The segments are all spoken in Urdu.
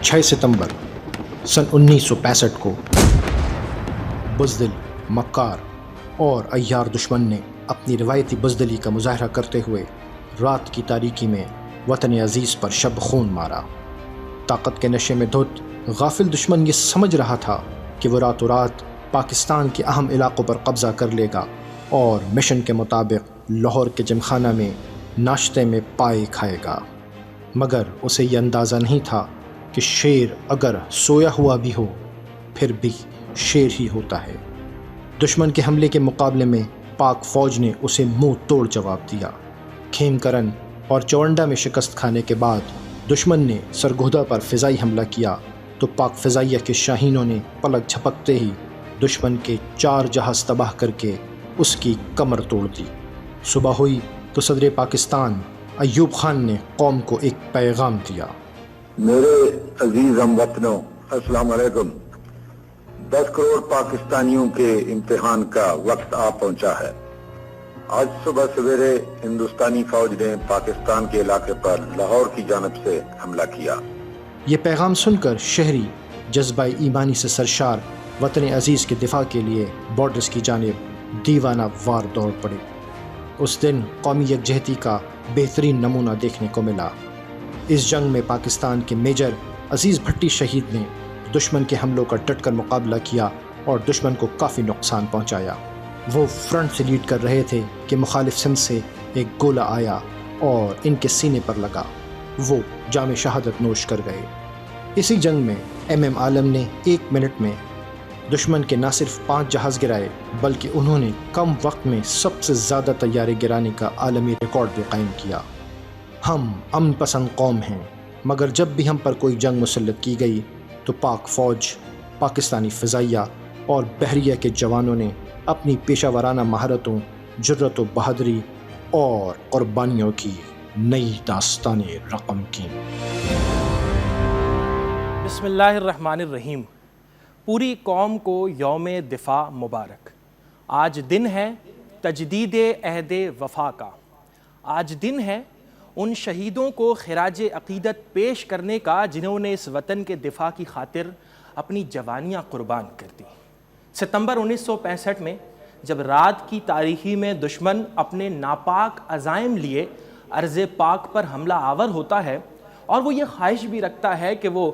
6 ستمبر سن 1965 کو بزدل، مکار اور عیار دشمن نے اپنی روایتی بزدلی کا مظاہرہ کرتے ہوئے رات کی تاریکی میں وطن عزیز پر شب خون مارا۔ طاقت کے نشے میں دھت غافل دشمن یہ سمجھ رہا تھا کہ وہ راتوں رات پاکستان کے اہم علاقوں پر قبضہ کر لے گا اور مشن کے مطابق لاہور کے جمخانہ میں ناشتے میں پائے کھائے گا، مگر اسے یہ اندازہ نہیں تھا کہ شیر اگر سویا ہوا بھی ہو پھر بھی شیر ہی ہوتا ہے۔ دشمن کے حملے کے مقابلے میں پاک فوج نے اسے منہ توڑ جواب دیا۔ کھیم کرن اور چونڈا میں شکست کھانے کے بعد دشمن نے سرگودھا پر فضائی حملہ کیا تو پاک فضائیہ کے شاہینوں نے پلک جھپکتے ہی دشمن کے 4 جہاز تباہ کر کے اس کی کمر توڑ دی۔ صبح ہوئی تو صدر پاکستان ایوب خان نے قوم کو ایک پیغام دیا۔ میرے عزیز ہم وطنوں، السلام علیکم۔ 10 کروڑ پاکستانیوں کے امتحان کا وقت آ پہنچا ہے۔ آج صبح سویرے ہندوستانی فوج نے پاکستان کے علاقے پر لاہور کی جانب سے حملہ کیا۔ یہ پیغام سن کر شہری جذبہ ایمانی سے سرشار وطن عزیز کے دفاع کے لیے بارڈرز کی جانب دیوانہ وار دوڑ پڑے۔ اس دن قومی یکجہتی کا بہترین نمونہ دیکھنے کو ملا۔ اس جنگ میں پاکستان کے میجر عزیز بھٹی شہید نے دشمن کے حملوں کا ڈٹ کر مقابلہ کیا اور دشمن کو کافی نقصان پہنچایا۔ وہ فرنٹ سے لیڈ کر رہے تھے کہ مخالف سمت سے ایک گولہ آیا اور ان کے سینے پر لگا۔ وہ جام شہادت نوش کر گئے۔ اسی جنگ میں ایم عالم نے 1 منٹ میں دشمن کے نہ صرف 5 جہاز گرائے بلکہ انہوں نے کم وقت میں سب سے زیادہ طیارے گرانے کا عالمی ریکارڈ بھی قائم کیا۔ ہم امن پسند قوم ہیں، مگر جب بھی ہم پر کوئی جنگ مسلط کی گئی تو پاک فوج، پاکستانی فضائیہ اور بحریہ کے جوانوں نے اپنی پیشہ ورانہ مہارتوں، جرت و بہادری اور قربانیوں کی نئی داستانیں رقم کی۔ بسم اللہ الرحمن الرحیم۔ پوری قوم کو یوم دفاع مبارک۔ آج دن ہے تجدید عہد وفا کا۔ آج دن ہے ان شہیدوں کو خراج عقیدت پیش کرنے کا جنہوں نے اس وطن کے دفاع کی خاطر اپنی جوانیاں قربان کر دی۔ ستمبر 1965 میں جب رات کی تاریکی میں دشمن اپنے ناپاک عزائم لیے ارض پاک پر حملہ آور ہوتا ہے اور وہ یہ خواہش بھی رکھتا ہے کہ وہ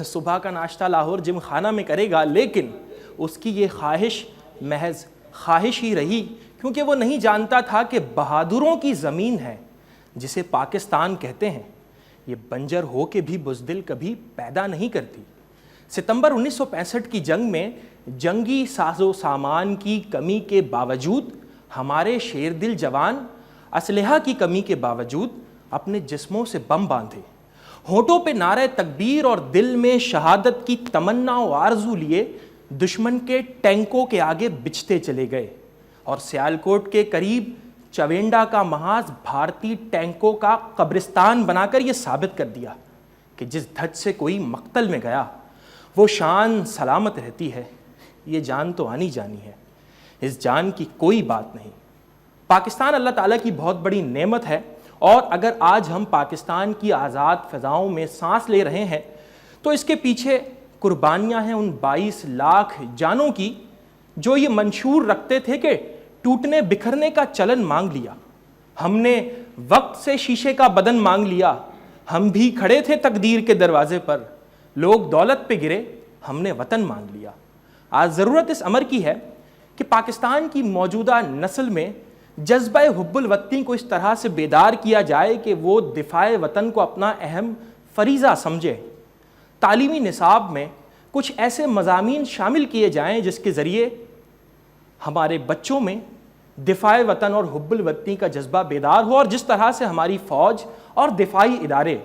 صبح کا ناشتہ لاہور جم خانہ میں کرے گا، لیکن اس کی یہ خواہش محض خواہش ہی رہی، کیونکہ وہ نہیں جانتا تھا کہ بہادروں کی زمین ہے جسے پاکستان کہتے ہیں، یہ بنجر ہو کے بھی بزدل کبھی پیدا نہیں کرتی۔ ستمبر 1965 کی جنگ میں جنگی ساز و سامان کی کمی کے باوجود ہمارے شیر دل جوان اسلحہ کی کمی کے باوجود اپنے جسموں سے بم باندھے، ہونٹوں پہ نعرہ تکبیر اور دل میں شہادت کی تمنا و آرزو لیے دشمن کے ٹینکوں کے آگے بچھتے چلے گئے اور سیالکوٹ کے قریب چوینڈا کا محاذ بھارتی ٹینکوں کا قبرستان بنا کر یہ ثابت کر دیا کہ جس دھج سے کوئی مقتل میں گیا وہ شان سلامت رہتی ہے۔ یہ جان تو آنی جانی ہے، اس جان کی کوئی بات نہیں۔ پاکستان اللہ تعالیٰ کی بہت بڑی نعمت ہے، اور اگر آج ہم پاکستان کی آزاد فضاؤں میں سانس لے رہے ہیں تو اس کے پیچھے قربانیاں ہیں ان 22 لاکھ جانوں کی جو یہ منشور رکھتے تھے کہ ٹوٹنے بکھرنے کا چلن مانگ لیا، ہم نے وقت سے شیشے کا بدن مانگ لیا، ہم بھی کھڑے تھے تقدیر کے دروازے پر، لوگ دولت پہ گرے، ہم نے وطن مانگ لیا۔ آج ضرورت اس امر کی ہے کہ پاکستان کی موجودہ نسل میں جذبہ حب الوطنی کو اس طرح سے بیدار کیا جائے کہ وہ دفاع وطن کو اپنا اہم فریضہ سمجھے۔ تعلیمی نصاب میں کچھ ایسے مضامین شامل کیے جائیں جس کے ذریعے ہمارے بچوں میں دفاع وطن اور حب الوطنی کا جذبہ بیدار ہو، اور جس طرح سے ہماری فوج اور دفاعی ادارے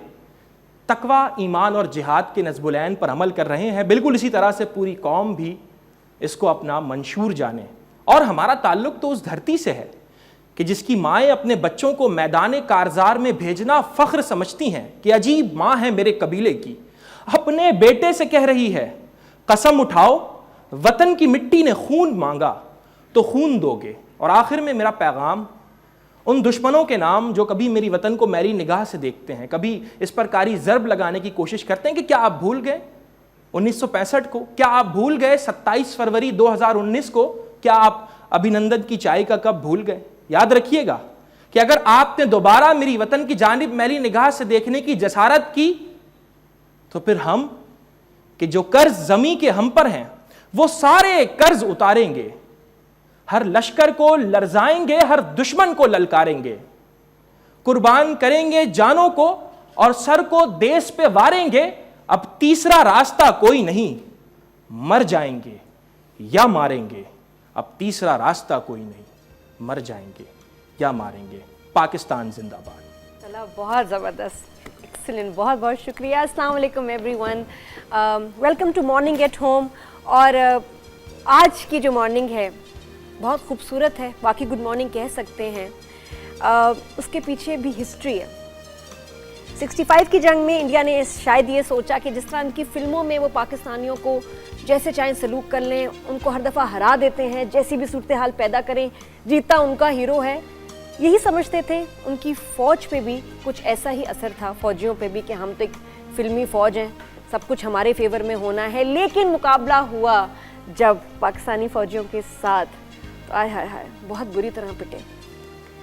تقوی، ایمان اور جہاد کے نصب العین پر عمل کر رہے ہیں، بالکل اسی طرح سے پوری قوم بھی اس کو اپنا منشور جانے۔ اور ہمارا تعلق تو اس دھرتی سے ہے کہ جس کی مائیں اپنے بچوں کو میدان کارزار میں بھیجنا فخر سمجھتی ہیں کہ عجیب ماں ہے میرے قبیلے کی، اپنے بیٹے سے کہہ رہی ہے قسم اٹھاؤ وطن کی مٹی نے خون مانگا تو خون دو گے۔ اور آخر میں میرا پیغام ان دشمنوں کے نام جو کبھی میری وطن کو میلی نگاہ سے دیکھتے ہیں, کبھی اس پر کاری ضرب لگانے کی کوشش کرتے ہیں کہ کیا آپ بھول گئے 1965 کو, کیا آپ بھول گئے 27 فروری 2019 کو, کیا آپ ابھینندن کی چائے کا کپ بھول گئے؟ یاد رکھیے گا کہ اگر آپ نے دوبارہ میری وطن کی جانب میلی نگاہ سے دیکھنے کی جسارت کی تو پھر ہم کہ جو قرض زمیں کے ہم پر ہیں وہ سارے قرض اتاریں گے, ہر لشکر کو لرزائیں گے, ہر دشمن کو للکاریں گے, قربان کریں گے جانوں کو اور سر کو دیس پہ واریں گے. اب تیسرا راستہ کوئی نہیں, مر جائیں گے یا ماریں گے. اب تیسرا راستہ کوئی نہیں, مر جائیں گے یا ماریں گے. پاکستان زندہ باد. چلا, بہت زبردست, ایکسلنٹ, بہت بہت شکریہ. السلام علیکم everyone, welcome to Morning at Home. اور آج کی جو مارننگ ہے بہت خوبصورت ہے, باقی گڈ مارننگ کہہ سکتے ہیں. اس کے پیچھے بھی ہسٹری ہے. 65 کی جنگ میں انڈیا نے شاید یہ سوچا کہ جس طرح ان کی فلموں میں وہ پاکستانیوں کو جیسے چاہیں سلوک کر لیں, ان کو ہر دفعہ ہرا دیتے ہیں, جیسی بھی صورتحال پیدا کریں جیتا ان کا ہیرو ہے, یہی سمجھتے تھے. ان کی فوج پہ بھی کچھ ایسا ہی اثر تھا, فوجیوں پہ بھی, کہ ہم تو ایک فلمی فوج ہیں, سب کچھ ہمارے فیور میں ہونا ہے. لیکن مقابلہ ہوا جب پاکستانی فوجیوں کے ساتھ, تو آئے ہائے ہائے بہت بری طرح پٹے.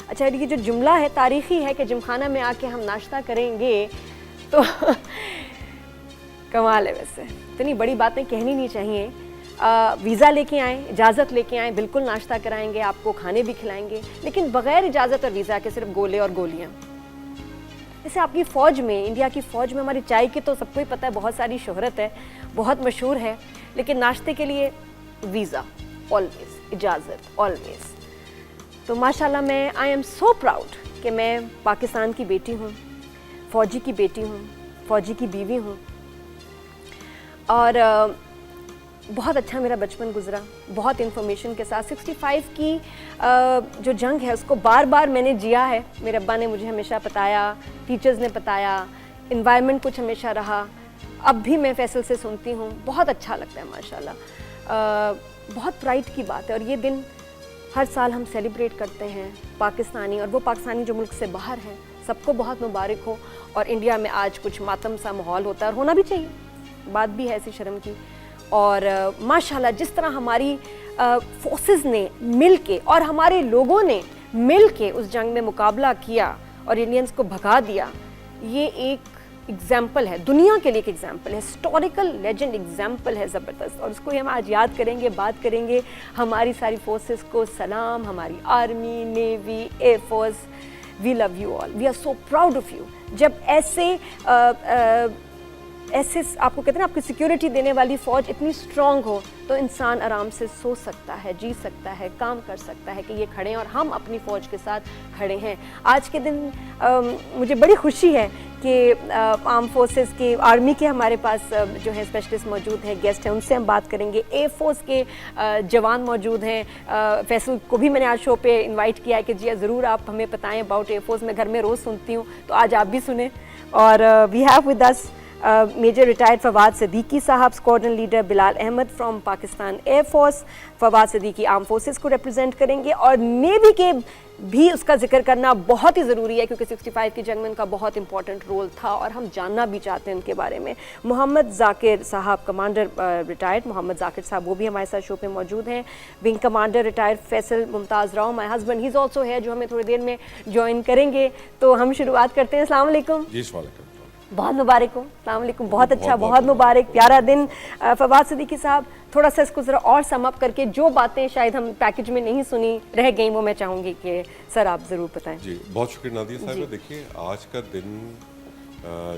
اچھا, یہ جو جملہ ہے تاریخی ہے کہ جم خانہ میں آ کے ہم ناشتہ کریں گے, تو کمال ہے. ویسے اتنی بڑی باتیں کہنی نہیں چاہیے. ویزا لے کے آئیں, اجازت لے کے آئیں, بالکل ناشتہ کرائیں گے, آپ کو کھانے بھی کھلائیں گے, لیکن بغیر اجازت اور ویزا کے صرف گولے اور گولیاں. جیسے آپ کی فوج میں, انڈیا کی فوج میں ہماری چائے کی تو سب کو ہی پتہ ہے, بہت ساری شہرت ہے, بہت مشہور ہے, لیکن ناشتے کے لیے ویزا آلویز, اجازت آلویز. تو ماشاءاللہ میں آئی ایم سو پراؤڈ کہ میں پاکستان کی بیٹی ہوں, فوجی کی بیٹی ہوں, فوجی کی بیوی ہوں. اور بہت اچھا میرا بچپن گزرا, بہت انفارمیشن کے ساتھ. 65 کی جو جنگ ہے اس کو بار بار میں نے جیا ہے. میرے ابا نے مجھے ہمیشہ بتایا, ٹیچرز نے بتایا, انوائرمنٹ کچھ ہمیشہ رہا. اب بھی میں فیصل سے سنتی ہوں, بہت اچھا لگتا ہے ماشاءاللہ. بہت پرائڈ کی بات ہے, اور یہ دن ہر سال ہم سیلیبریٹ کرتے ہیں. پاکستانی, اور وہ پاکستانی جو ملک سے باہر ہیں, سب کو بہت مبارک ہو. اور انڈیا میں آج کچھ ماتم سا ماحول ہوتا ہے, اور ہونا بھی چاہیے, بات بھی ہے ایسی شرم کی. اور ماشاءاللہ جس طرح ہماری فورسز نے مل کے اور ہمارے لوگوں نے مل کے اس جنگ میں مقابلہ کیا اور انڈینز کو بھگا دیا, یہ ایک ایگزامپل ہے, دنیا کے لیے ایک ایگزامپل ہے, ہسٹوریکل لیجنڈ ایگزامپل ہے زبردست. اور اس کو ہم آج یاد کریں گے, بات کریں گے. ہماری ساری فورسز کو سلام, ہماری army, navy, air force, we love you all, we are so proud of you. جب ایسے آپ کو کہتے ہیں نا, آپ کی سیکیورٹی دینے والی فوج اتنی اسٹرانگ ہو تو انسان آرام سے سو سکتا ہے, جی سکتا ہے, کام کر سکتا ہے کہ یہ کھڑے ہیں اور ہم اپنی فوج کے ساتھ کھڑے ہیں. آج کے دن مجھے بڑی خوشی ہے کہ آرم فورسز کے, آرمی کے ہمارے پاس جو ہے اسپیشلسٹ موجود ہیں, گیسٹ ہیں, ان سے ہم بات کریں گے. ایئر فورس کے جوان موجود ہیں. فیصل کو بھی میں نے آج شو پہ انوائٹ کیا ہے کہ جی ضرور آپ ہمیں بتائیں اباؤٹ ایئر فورس. میں گھر میں روز سنتی ہوں, تو آج آپ بھی سنیں. اور we have with us Major retired Fawad Siddiqui sahib, squadron leader Bilal Ahmed from Pakistan Air Force. Fawad Siddiqui armed forces کو ریپرزینٹ کریں گے, اور نیوی کے بھی اس کا ذکر کرنا بہت ہی ضروری ہے کیونکہ 65 کی جنگ میں ان کا بہت امپورٹنٹ رول تھا اور ہم جاننا بھی چاہتے ہیں ان کے بارے میں. محمد ذاکر صاحب, کمانڈر ریٹائرڈ محمد ذاکر صاحب, وہ بھی ہمارے ساتھ شو پہ موجود ہیں. Wing commander retired Faisal Mumtaz Rao, my husband, he is also ہے, جو ہمیں تھوڑی دیر میں جوائن کریں گے. تو ہم شروعات کرتے ہیں. السلام علیکم. جی وعلیکم, بہت مبارک ہو. السلام علیکم, بہت اچھا, بہت مبارک, پیارا دن. فواد صدیقی صاحب, تھوڑا سا اس کو ذرا اور سم اپ کر کے, جو باتیں شاید ہم پیکج میں نہیں سنی رہ گئیں, وہ میں چاہوں گی کہ سر آپ ضرور بتائیں. جی بہت شکریہ نادیہ صاحبہ. دیکھیے آج کا دن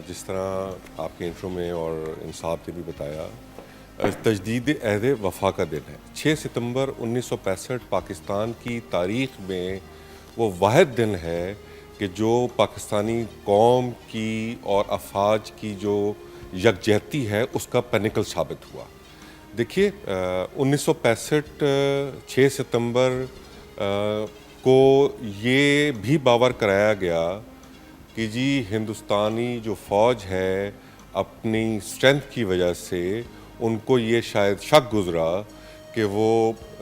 جس طرح آپ کے انٹرو میں اور انصاف نے بھی بتایا, تجدید عہد وفا کا دن ہے. 6 ستمبر 1965 پاکستان کی تاریخ میں وہ واحد دن ہے کہ جو پاکستانی قوم کی اور افواج کی جو یکجہتی ہے اس کا پینیکل ثابت ہوا. دیکھیے 1965 6 ستمبر کو یہ بھی باور کرایا گیا کہ جی ہندوستانی جو فوج ہے اپنی اسٹرینتھ کی وجہ سے ان کو یہ شاید شک گزرا کہ وہ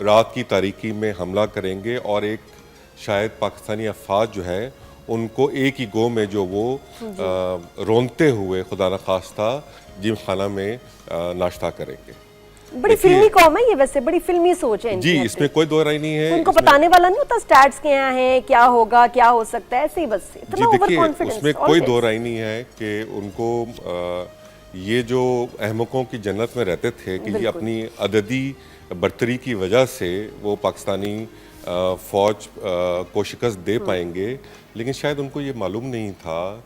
رات کی تاریکی میں حملہ کریں گے اور ایک شاید پاکستانی افواج جو ہے ان کو ایک ہی گو میں جو وہ رونتے ہوئے خدا نخواستہ جم خانہ میں ناشتہ کریں گے. بڑی فلمی قوم ہے یہ، ویسے بڑی فلمی سوچ ہے جی، اس میں کوئی دو رائے نہیں ہے. ان کو بتانے والا نہیں ہوتا سٹیٹس کیا ہیں، کیا ہوگا، کیا ہو سکتا ہے، ایسے ہی بس اتنا جی اوور دیکھیے کانفیڈنس. اس میں کوئی دو رائے نہیں ہے کہ ان کو یہ جو احمقوں کی جنت میں رہتے تھے کہ یہ اپنی عددی برتری کی وجہ سے وہ پاکستانی فوج کو شکست دے پائیں گے، لیکن شاید ان کو یہ معلوم نہیں تھا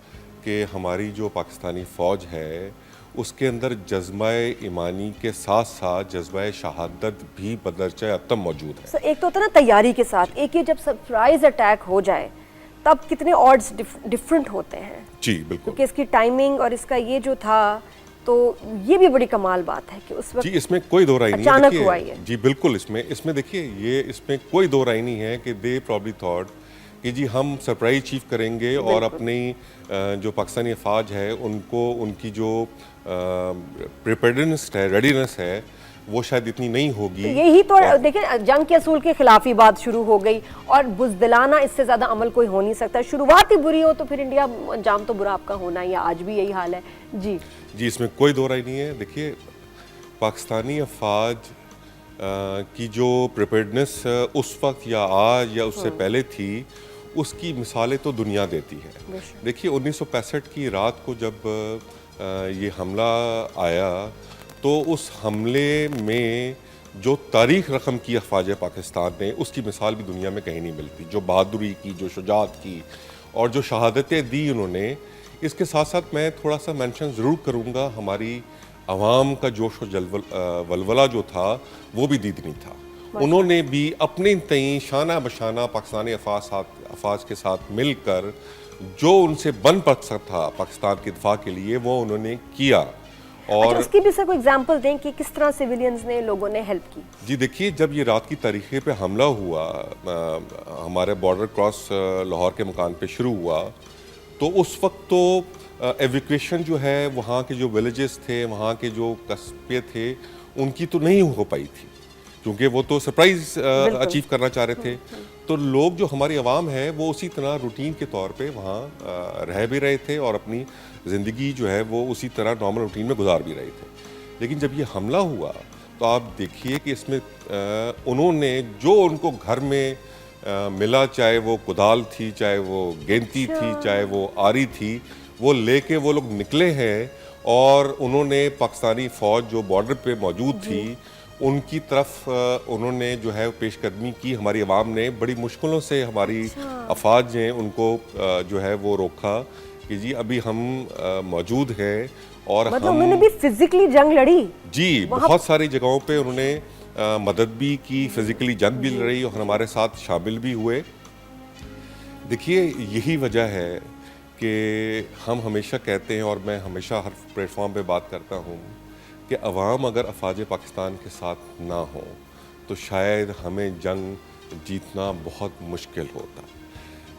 کہ ہماری جو پاکستانی فوج ہے اس کے اندر جذبہ ایمانی کے ساتھ ساتھ جذبہ شہادت بھی بدرجہ اتم موجود ہے. ایک تو ہوتا ہے نا تیاری کے ساتھ، ایک یہ جب سرپرائز اٹیک ہو جائے تب کتنے آڈز ڈفرنٹ ہوتے ہیں. جی بالکل، کیونکہ اس کی ٹائمنگ اور اس کا یہ جو تھا، تو یہ بھی بڑی کمال بات ہے کہ اس وقت جی اس میں کوئی دو رائے نہیں اچانک ہے. ہوا یہ. جی بالکل، اس میں دیکھیے یہ اس میں کوئی دو رائے نہیں ہے کہ دے پرابلی تھاٹ کہ جی ہم سرپرائز چیف کریں گے اور اپنی جو پاکستانی افواج ہے ان کو ان کی جو پریپیئرڈنس ہے، ریڈینس ہے، وہ شاید اتنی نہیں ہوگی. یہی تو دیکھیں جنگ کے اصول کے خلاف ہی بات شروع ہو گئی، اور بزدلانہ اس سے زیادہ عمل کوئی ہو نہیں سکتا. شروعات ہی بری ہو تو پھر انڈیا انجام تو برا آپ کا ہونا ہی ہے. آج بھی یہی حال ہے. جی اس میں کوئی دو رائے نہیں ہے. دیکھیے پاکستانی افواج کی جو پریپیئرڈنس اس وقت یا آج یا اس سے پہلے تھی، اس کی مثالیں تو دنیا دیتی ہے. دیکھیے 1965 کی رات کو جب یہ حملہ آیا تو اس حملے میں جو تاریخ رقم کی افواج پاکستان نے، اس کی مثال بھی دنیا میں کہیں نہیں ملتی. جو بہادری کی، جو شجاعت کی اور جو شہادتیں دی انہوں نے. اس کے ساتھ ساتھ میں تھوڑا سا مینشن ضرور کروں گا، ہماری عوام کا جوش و ولولہ جو تھا وہ بھی دیدنی تھا. انہوں نے بھی اپنے تئیں شانہ بشانہ پاکستانی افواج کے ساتھ مل کر جو ان سے بن پڑ سکتا تھا پاکستان کے دفاع کے لیے وہ انہوں نے کیا. اور اس کی بھی سر کوئی ایگزامپل دیں کہ کس طرح سیویلینز نے، لوگوں نے ہیلپ کی. جی دیکھیے جب یہ رات کی تاریخی پہ حملہ ہوا، ہمارے بارڈر کراس لاہور کے مکان پہ شروع ہوا، تو اس وقت تو ایویکویشن جو ہے وہاں کے جو ولیجز تھے، وہاں کے جو قصبے تھے، ان کی تو نہیں ہو پائی تھی کیونکہ وہ تو سرپرائز اچیو کرنا چاہ رہے تھے. تو لوگ جو ہماری عوام ہے وہ اسی طرح روٹین کے طور پہ وہاں رہ بھی رہے تھے اور اپنی زندگی جو ہے وہ اسی طرح نارمل روٹین میں گزار بھی رہے تھے. لیکن جب یہ حملہ ہوا تو آپ دیکھیے کہ اس میں انہوں نے جو ان کو گھر میں ملا، چاہے وہ کدال تھی، چاہے وہ گینتی تھی، چاہے وہ آری تھی، وہ لے کے وہ لوگ نکلے ہیں اور انہوں نے پاکستانی فوج جو بارڈر پہ موجود تھی ان کی طرف انہوں نے جو ہے پیش قدمی کی. ہماری عوام نے بڑی مشکلوں سے ہماری افواج نے ان کو جو ہے وہ روکا کہ جی ابھی ہم موجود ہیں. اور مطلب انہوں نے بھی فزیکلی جنگ لڑی. جی بہت ساری جگہوں پہ انہوں نے مدد بھی کی، فزیکلی جنگ بھی لڑی اور ہمارے ساتھ شامل بھی ہوئے. دیکھیے یہی وجہ ہے کہ ہم ہمیشہ کہتے ہیں اور میں ہمیشہ ہر پلیٹ فارم پہ بات کرتا ہوں کہ عوام اگر افواج پاکستان کے ساتھ نہ ہوں تو شاید ہمیں جنگ جیتنا بہت مشکل ہوتا.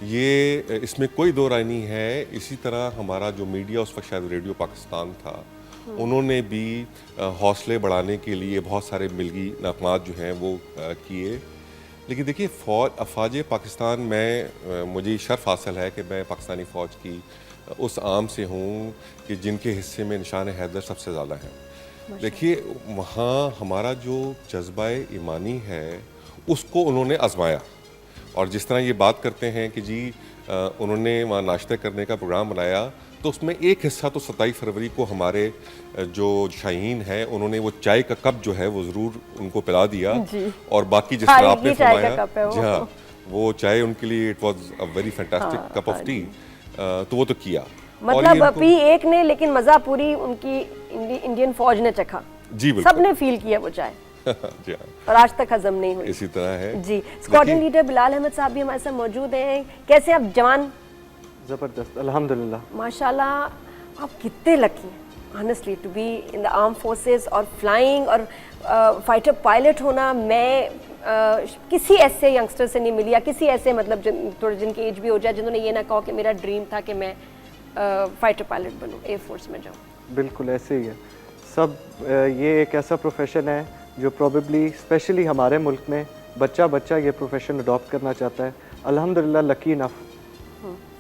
یہ اس میں کوئی دو رائے نہیں ہے. اسی طرح ہمارا جو میڈیا اس وقت شاید ریڈیو پاکستان تھا، انہوں نے بھی حوصلے بڑھانے کے لیے بہت سارے ملگی نغمات جو ہیں وہ کیے. لیکن دیکھیے افواج پاکستان میں مجھے شرف حاصل ہے کہ میں پاکستانی فوج کی اس عام سے ہوں کہ جن کے حصے میں نشان حیدر سب سے زیادہ ہیں. دیکھیے وہاں ہمارا جو جذبہ ایمانی ہے اس کو انہوں نے آزمایا. اور جس طرح یہ بات کرتے ہیں کہ جی انہوں نے وہاں ناشتہ کرنے کا پروگرام بنایا، تو اس میں ایک حصہ تو 27 فروری کو ہمارے جو شاہین ہیں انہوں نے وہ چائے کا کپ جو ہے وہ ضرور ان کو پلا دیا. اور باقی جس طرح آپ نے فرمایا، جی ہاں وہ چائے ان کے لیے it was a very fantastic cup of T, تو وہ تو کیا. مطلب پی ایک نے، لیکن مزہ پوری ان کی انڈین فوج نے چکھا. جی بالکل، سب نے فیل کیا وہ چائے اور آج تک ہضم نہیں ہوئی. اسی طرح ہے. جی اسکواڈرن لیڈر بلال احمد صاحب بھی ہمارے ساتھ موجود ہیں. کیسے آپ جوان؟ زبردست الحمدللہ ماشاءاللہ. آپ کتنے لکی ہیں honestly to be in the armed forces اور flying اور فائٹر پائلٹ ہونا. میں کسی ایسے ینگسٹر سے نہیں ملی یا کسی ایسے مطلب تھوڑے جن کی ایج بھی ہو جائے جنہوں نے یہ نہ کہا کہ میرا ڈریم تھا کہ میں فائٹر پائلٹ بنوں، ایئر فورس میں جاؤں. بالکل ایسے ہی ہے سب. یہ ایک ایسا پروفیشن ہے جو پروبیبلی اسپیشلی ہمارے ملک میں بچہ یہ پروفیشن اڈاپٹ کرنا چاہتا ہے. الحمدللہ لکی انف.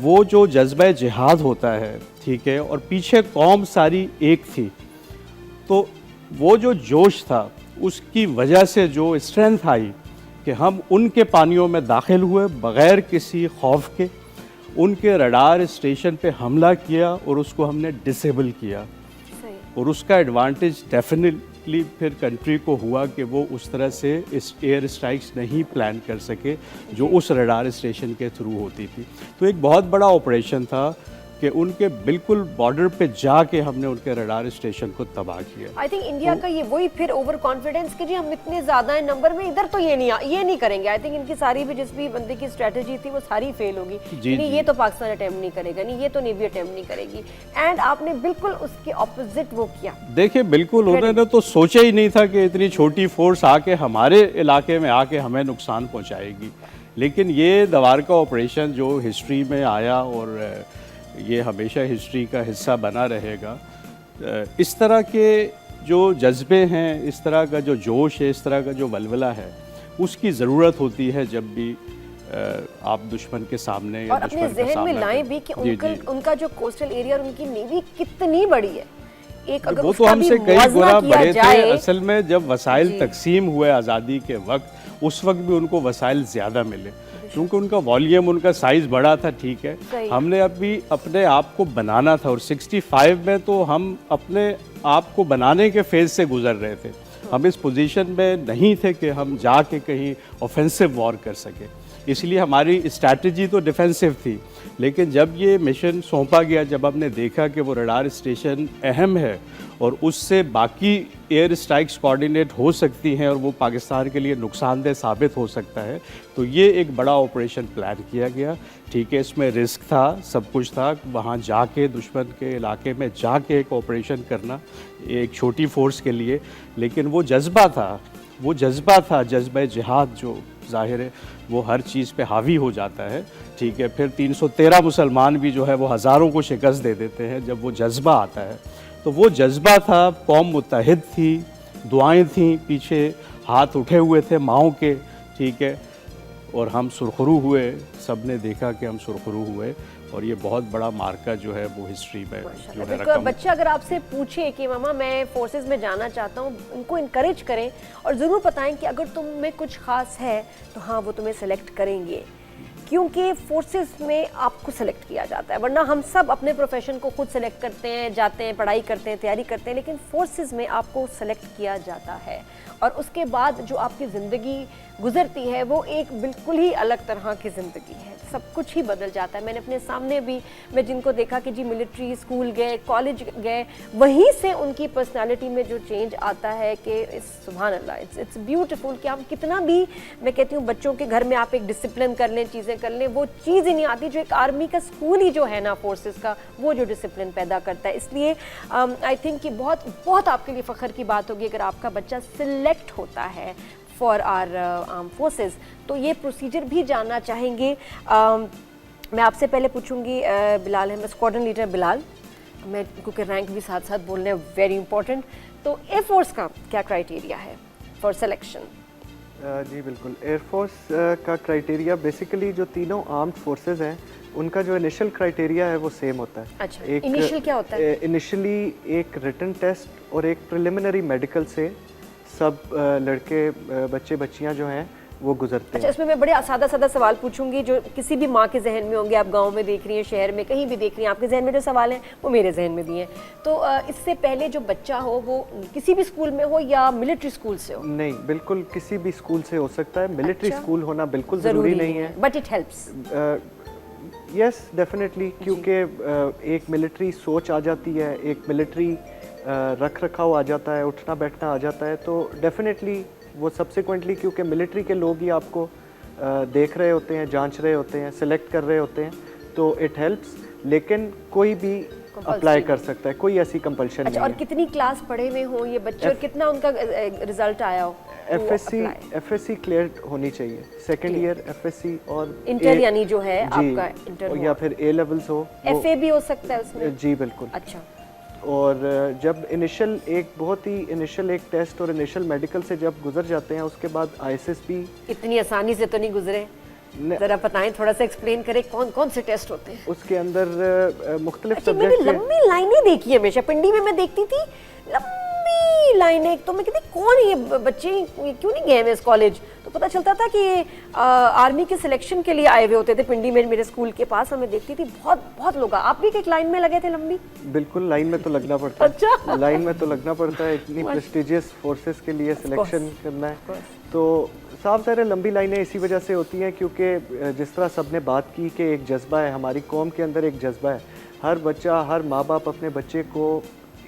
وہ جو جذبہ جہاد ہوتا ہے، ٹھیک ہے، اور پیچھے قوم ساری ایک تھی، تو وہ جو جوش تھا اس کی وجہ سے جو اسٹرینتھ آئی کہ ہم ان کے پانیوں میں داخل ہوئے بغیر کسی خوف کے، ان کے رڈار اسٹیشن پہ حملہ کیا اور اس کو ہم نے ڈسیبل کیا، اور اس کا ایڈوانٹیج ڈیفینیٹلی پھر کنٹری کو ہوا کہ وہ اس طرح سے اس ایئر اسٹرائکس نہیں پلان کر سکے جو اس رڈار اسٹیشن کے تھرو ہوتی تھی۔ تو ایک بہت بڑا آپریشن تھا کہ ان کے بالکل بارڈر پہ جا کے ہم نے ان کے رڈار اسٹیشن کو تباہ کیا۔ آئی تھنک انڈیا کا یہ وہی پھر اوور کانفیڈنس کہ جی ہم اتنے زیادہ ہیں نمبر میں، ادھر تو یہ نہیں کریں گے۔ آئی تھنک ان کی ساری بھی جس بھی بندے کی اسٹریٹجی تھی وہ ساری فیل ہوگی، نہیں یہ تو پاکستان اٹیمپٹ نہیں کرے گا، نہیں یہ تو نیوی اٹیمپٹ نہیں کرے گی، اینڈ آپ نے بالکل اس کے اپوزٹ وہ کیا۔ دیکھیں بالکل انہوں نے تو سوچا ہی نہیں تھا کہ اتنی چھوٹی فورس آ کے ہمارے علاقے میں آ کے ہمیں نقصان پہنچائے گی، لیکن یہ دوارکا آپریشن جو ہسٹری میں آیا اور یہ ہمیشہ ہسٹری کا حصہ بنا رہے گا۔ اس طرح کے جو جذبے ہیں، اس طرح کا جو جوش ہے، اس طرح کا جو ولولہ ہے، اس کی ضرورت ہوتی ہے جب بھی آپ دشمن کے سامنے یا اور اپنے ذہن میں لائیں بھی کہ ان کا جو کوسٹل ایریا اور ان کی نیوی کتنی بڑی ہے، ایک اگر وہ تو ہم سے کئی گنا بڑے تھے۔ اصل میں جب وسائل تقسیم ہوئے آزادی کے وقت، اس وقت بھی ان کو وسائل زیادہ ملے کیونکہ ان کا والیوم، ان کا سائز بڑا تھا، ٹھیک ہے۔ ہم نے ابھی اپنے آپ کو بنانا تھا، اور 65 میں تو ہم اپنے آپ کو بنانے کے فیز سے گزر رہے تھے، ہم اس پوزیشن میں نہیں تھے کہ ہم جا کے کہیں آفینسو وار کر سکیں، اس لیے ہماری اسٹریٹجی تو ڈیفینسو تھی۔ لیکن جب یہ مشن سونپا گیا، جب ہم نے دیکھا کہ وہ رڈار اسٹیشن اہم ہے اور اس سے باقی ایئر اسٹرائکس کوارڈینیٹ ہو سکتی ہیں اور وہ پاکستان کے لیے نقصان دہ ثابت ہو سکتا ہے، تو یہ ایک بڑا آپریشن پلان کیا گیا، ٹھیک ہے۔ اس میں رسک تھا، سب کچھ تھا، وہاں جا کے دشمن کے علاقے میں جا کے ایک آپریشن کرنا ایک چھوٹی فورس کے لیے، لیکن وہ جذبہ تھا، جذبہ جہاد جو ظاہر ہے وہ ہر چیز پہ حاوی ہو جاتا ہے، ٹھیک ہے۔ پھر 313 مسلمان بھی جو ہے وہ ہزاروں کو شکست دے دیتے ہیں جب وہ جذبہ آتا ہے، تو وہ جذبہ تھا، قوم متحد تھی، دعائیں تھیں، پیچھے ہاتھ اٹھے ہوئے تھے ماؤں کے، ٹھیک ہے، اور ہم سرخرو ہوئے، سب نے دیکھا کہ ہم سرخرو ہوئے، اور یہ بہت بڑا مارکا جو ہے وہ ہسٹری میں جو ہے رقم۔ بچہ اگر آپ سے پوچھے کہ ماما میں فورسز میں جانا چاہتا ہوں، ان کو انکریج کریں اور ضرور بتائیں کہ اگر تم میں کچھ خاص ہے تو ہاں وہ تمہیں سلیکٹ کریں گے، کیونکہ فورسز میں آپ کو سلیکٹ کیا جاتا ہے، ورنہ ہم سب اپنے پروفیشن کو خود سلیکٹ کرتے ہیں، جاتے ہیں، پڑھائی کرتے ہیں، تیاری کرتے ہیں، لیکن فورسز میں آپ کو سلیکٹ کیا جاتا ہے، اور اس کے بعد جو آپ کی زندگی گزرتی ہے وہ ایک بالکل ہی الگ طرح کی زندگی ہے، سب کچھ ہی بدل جاتا ہے۔ میں نے اپنے سامنے بھی میں جن کو دیکھا کہ جی ملٹری اسکول گئے، کالج گئے، وہیں سے ان کی پرسنالٹی میں جو چینج آتا ہے کہ سبحان اللہ، اٹس بیوٹیفل کہ ہم کتنا بھی، میں کہتی ہوں بچوں کے گھر میں آپ ایک ڈسپلن کر لیں، چیزیں کر لیں، وہ چیز ہی نہیں آتی جو ایک آرمی کا اسکول ہی جو ہے نا فورسز کا، وہ جو ڈسپلن پیدا کرتا ہے۔ اس لیے آئی تھنک کہ بہت بہت آپ کے لیے فخر کی بات ہوگی اگر آپ کا بچہ سلیکٹ ہوتا ہے فار آر آرم فورسز۔ تو یہ پروسیجر بھی جاننا چاہیں گے۔ میں آپ سے پہلے پوچھوں گی بلال احمد، اسکواڈرن لیڈر بلال، میں کیونکہ رینک بھی ساتھ ساتھ بولنے ہیں، ویری امپورٹنٹ، تو ایئر فورس کا کیا کرائیٹیریا ہے فار سلیکشن؟ جی بالکل، ایئر فورس کا کرائیٹیریا بیسیکلی جو تینوں آرمڈ فورسز ہیں ان کا جو انیشل کرائیٹیریا ہے وہ سیم ہوتا ہے۔ اچھا، انیشل کیا ہوتا ہے؟ انیشلی ایک ریٹن ٹیسٹ اور ایک پریلیمنری میڈیکل سے سب لڑکے بچے بچیاں جو ہیں وہ گزرتے ہیں۔ اچھا، اس میں میں بڑے سادہ سوال پوچھوں گی جو کسی بھی ماں کے ذہن میں ہوں گے، آپ گاؤں میں دیکھ رہی ہیں، شہر میں کہیں بھی دیکھ رہی ہیں، آپ کے ذہن میں جو سوال ہیں وہ میرے ذہن میں بھی ہیں، تو اس سے پہلے جو بچہ ہو وہ کسی بھی اسکول میں ہو یا ملٹری اسکول سے ہو؟ نہیں، بالکل کسی بھی اسکول سے ہو سکتا ہے، ملٹری اسکول ہونا بالکل ضروری نہیں ہے، but it helps. Yes definitely, کیونکہ ایک ملٹری سوچ آ جاتی ہے، ایک ملٹری رکھ رکھاؤ آ جاتا ہے، اٹھنا بیٹھنا آ جاتا ہے، تو ڈیفینیٹلی وہ سبسیکوینٹلی کیونکہ ملٹری کے لوگ ہی آپ کو دیکھ رہے ہوتے ہیں، جانچ رہے ہوتے ہیں، سلیکٹ کر رہے ہوتے ہیں، تو اٹ ہیلپس، لیکن کوئی بھی اپلائی کر سکتا ہے، کوئی ایسی کمپلشن نہیں ہے۔ اور کتنی کلاس پڑھے ہوئے ہوں یہ بچے اور کتنا ان کا رزلٹ آیا ہو؟ ایف ایس سی کلیئر ہونی چاہیے، second year F S C اور انٹر یعنی جو ہے آپ کا انٹر یا پھر A levels who, F A بھی ہو سکتا ہے اس میں؟ جی بالکل۔ اچھا، اور جب انیشل ایک بہت ہی انیشل ایک ٹیسٹ اور انیشل میڈیکل سے جب گزر جاتے ہیں، اس کے بعد آئی ایس ایس بھی اتنی آسانی سے تو نہیں گزرے؟ ذرا بتائیں, تھوڑا سا ایکسپلین کریں کون کون سے ٹیسٹ ہوتے ہیں اس کے اندر مختلف میں نے سبجیکٹ لمبی لائنیں دیکھی ہمیشہ پنڈی میں دیکھتی تھی, لمبی لائنیں, تو میں کہتی کون ہے یہ بچے, کیوں نہیں گئے ہیں اس کالج, تو پتہ چلتا تھا کہ آرمی کے سلیکشن کے لیے آئے ہوئے ہوتے تھے پنڈی میں میرے اسکول کے پاس, ہمیں دیکھتی تھی بہت بہت لوگ. آپ بھی ایک لائن میں لگے تھے لمبی؟ بالکل, لائن میں تو لگنا پڑتا ہے, لائن میں تو لگنا پڑتا ہے, اتنی پریسٹیجیس فورسز کے لیے سلیکشن کرنا ہے. تو صاف ظاہر لمبی لائنیں اسی وجہ سے ہوتی ہیں کیونکہ جس طرح سب نے بات کی کہ ایک جذبہ ہے, ہماری قوم کے اندر ایک جذبہ ہے, ہر بچہ, ہر ماں باپ اپنے بچے کو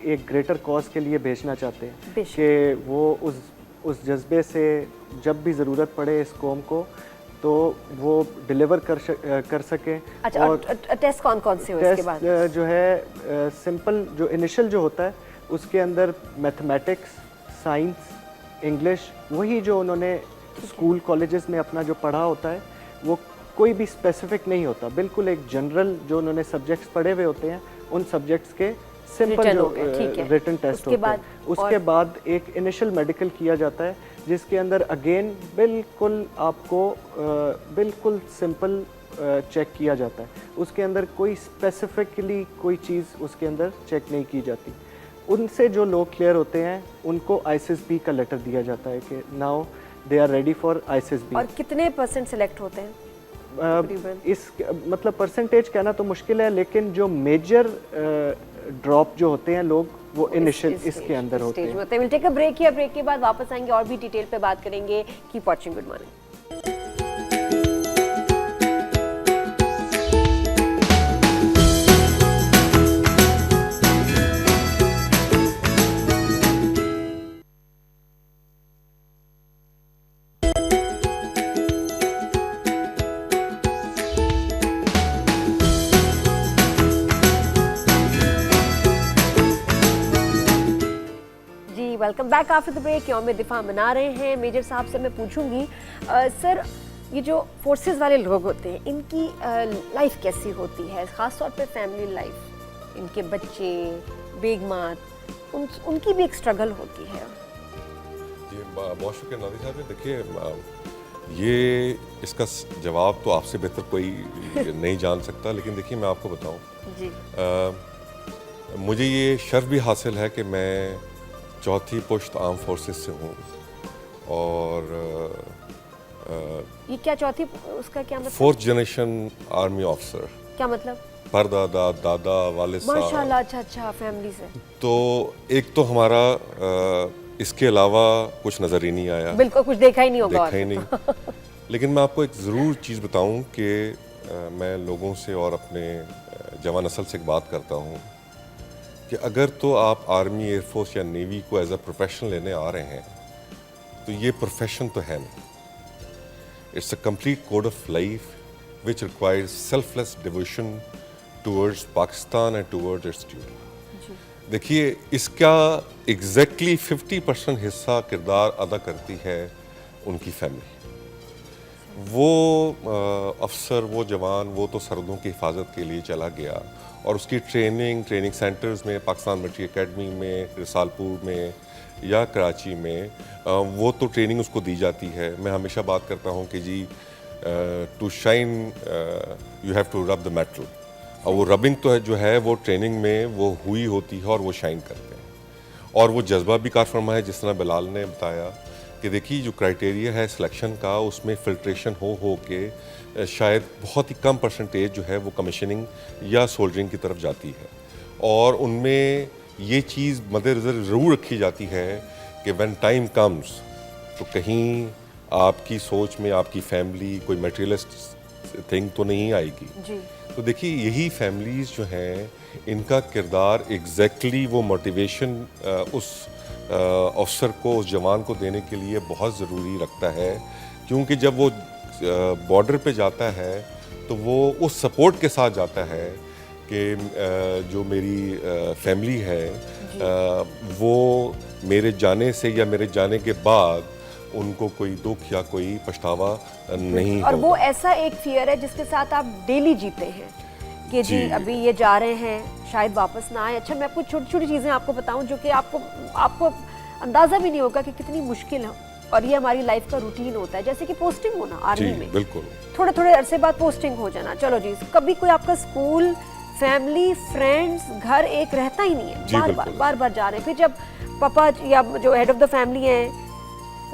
ایک گریٹر کاز کے لیے بھیجنا چاہتے ہیں کہ وہ اس جذبے سے جب بھی ضرورت پڑے اس قوم کو تو وہ ڈیلیور کر سکیں. اچھا, اور ٹیسٹ کون کون سے ہوئے اس کے بعد؟ ٹیسٹ جو ہے سمپل جو انیشل جو ہوتا ہے اس کے اندر میتھمیٹکس, سائنس, انگلش, وہی جو انہوں نے اسکول کالجز میں اپنا جو پڑھا ہوتا ہے وہ کوئی بھی اسپیسیفک نہیں ہوتا, بالکل ایک جنرل جو انہوں نے سبجیکٹس پڑھے ہوئے ہوتے ہیں ان سبجیکٹس کے سمپل جو ریٹن ٹیسٹ ہوتے ہیں. اس کے بعد ایک انیشل میڈیکل کیا جاتا ہے جس کے اندر اگین بالکل آپ کو بالکل سمپل چیک کیا جاتا ہے, اس کے اندر کوئی اسپیسیفکلی کوئی چیز اس کے اندر چیک نہیں کی جاتی. ان سے جو لوگ کلیئر ہوتے ہیں ان کو ISSB کا لیٹر دیا جاتا ہے کہ now they are ready for ISSB. اور کتنے % سلیکٹ ہوتے ہیں؟ اس مطلب پرسنٹیج کہنا تو مشکل ہے, لیکن جو میجر ڈراپ جو ہوتے ہیں لوگ وہ انیشل اس کے اندر ہوتے ہیں. we'll take a break here, break کے بعد واپس آئیں گے اور بھی ڈیٹیل پہ بات کریں گے. keep watching, good morning. Welcome back after the break. یوم دفاع منا رہے ہیں. میجر صاحب سے میں پوچھوں گی سر, یہ جو فورسز والے لوگ ہوتے ہیں ان کی لائف کیسی ہوتی ہے, خاص طور پہ فیملی لائف, ان کے بچے, بیگمات, ان کی بھی ایک اسٹرگل ہوتی ہے. جی بہت شکریہ نادر صاحب. دیکھیے یہ اس کا جواب تو آپ سے بہتر کوئی نہیں جان سکتا, لیکن دیکھیے میں آپ کو بتاؤں, جی مجھے یہ شرف بھی حاصل ہے کہ میں چوتھی پشت آرم فورسز سے ہوں, اور یہ کیا چوتھی, اس کا کیا مطلب؟ 4th generation army officer. کیا مطلب؟ پردادا, دادا, والد صاحب. ماشاءاللہ, اچھا فیملی سے. تو ایک تو ہمارا اس کے علاوہ کچھ نظر ہی نہیں آیا, بالکل کچھ دیکھا ہی نہیں ہوگا, دیکھا ہی نہیں. لیکن میں آپ کو ایک ضرور چیز بتاؤں کہ میں لوگوں سے اور اپنے جوان نسل سے ایک بات کرتا ہوں کہ اگر تو آپ آرمی, ایئر فورس یا نیوی کو ایز اے پروفیشن لینے آ رہے ہیں تو یہ پروفیشن تو ہے نہیں. It's a complete code of life which requires selfless devotion towards Pakistan and towards its duty. دیکھیے اس کا ایگزیکٹلی 50% حصہ کردار ادا کرتی ہے ان کی فیملی. وہ افسر, وہ جوان, وہ تو سرحدوں کی حفاظت کے لیے چلا گیا اور اس کی ٹریننگ سینٹرز میں, پاکستان ملٹری اکیڈمی میں, رسالپور میں یا کراچی میں, وہ تو ٹریننگ اس کو دی جاتی ہے. میں ہمیشہ بات کرتا ہوں کہ جی to shine you have to rub the metal, اور وہ ربنگ تو ہے جو ہے وہ ٹریننگ میں وہ ہوئی ہوتی ہے اور وہ شائن کرتے ہیں. اور وہ جذبہ بھی کار فرما ہے, جس طرح بلال نے بتایا کہ دیکھیے جو کرائٹیریا ہے سلیکشن کا, اس میں فلٹریشن ہو کے شاید بہت ہی کم پرسنٹیج جو ہے وہ کمیشننگ یا سولجرنگ کی طرف جاتی ہے. اور ان میں یہ چیز مد نظر ضرور رکھی جاتی ہے کہ وین ٹائم کمز تو کہیں آپ کی سوچ میں آپ کی فیملی کوئی میٹیریلسٹ تھنگ تو نہیں آئے گی. جی تو دیکھیے یہی فیملیز جو ہیں ان کا کردار ایگزیکٹلی وہ موٹیویشن اس افسر کو, اس جوان کو دینے کے لیے بہت ضروری رکھتا ہے, کیونکہ جب وہ بارڈر پہ جاتا ہے تو وہ اس سپورٹ کے ساتھ جاتا ہے کہ جو میری فیملی ہے وہ میرے جانے سے یا میرے جانے کے بعد ان کو کوئی دکھ یا کوئی پچھتاوا نہیں ہوگا. اور وہ ایسا ایک فیئر ہے جس کے ساتھ آپ ڈیلی جیتے ہیں کہ جی ابھی یہ جا رہے ہیں, شاید واپس نہ آئے. اچھا میں آپ کو چھوٹی چھوٹی چیزیں آپ کو بتاؤں جو کہ آپ کو اندازہ بھی نہیں ہوگا کہ کتنی مشکل اور یہ ہماری لائف کا روٹین ہوتا ہے, جیسے کہ پوسٹنگ ہونا آرمی جی میں, بالکل. تھوڑے تھوڑے عرصے بعد پوسٹنگ ہو جانا, چلو جی کبھی کوئی آپ کا اسکول, فیملی, فرینڈس, گھر ایک رہتا ہی نہیں ہے, بار بار جا رہے ہیں. پھر جب پاپا یا جو ہیڈ آف دا فیملی ہیں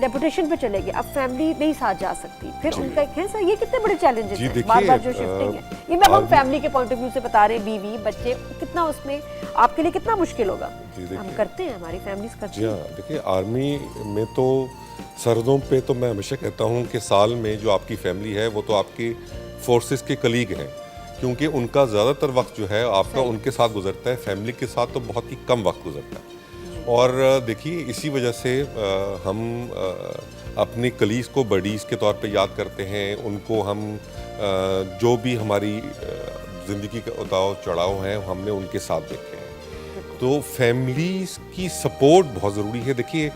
ڈیپوٹیشن پہ چلے گئے, اب فیملی نہیں ساتھ جا سکتی, پھر ان کا ایک ہے سر, یہ کتنے بڑے چیلنجز ہیں بار بار جو شفٹنگ ہے. یہ میں ہم فیملی کے پوائنٹ آف ویو سے بتا رہے ہیں, بیوی بچے, کتنا اس میں آپ کے لیے کتنا مشکل ہوگا. ہم کرتے ہیں, ہماری فیملیز کرتی ہیں. جی ہاں, دیکھیے آرمی میں تو سرحدوں پہ تو میں ہمیشہ کہتا ہوں کہ سال میں جو آپ کی فیملی ہے وہ تو آپ کی فورسز کے کلیگ ہیں, کیونکہ ان کا زیادہ تر وقت جو ہے آپ کا ان کے ساتھ گزرتا ہے, فیملی کے ساتھ تو بہت ہی کم وقت گزرتا ہے. اور دیکھیے اسی وجہ سے ہم اپنے کلیگز کو بڈیز کے طور پہ یاد کرتے ہیں, ان کو ہم جو بھی ہماری زندگی کے اتاؤ چڑھاؤ ہیں ہم نے ان کے ساتھ دیکھے ہیں. تو فیملیز کی سپورٹ بہت ضروری ہے. دیکھیے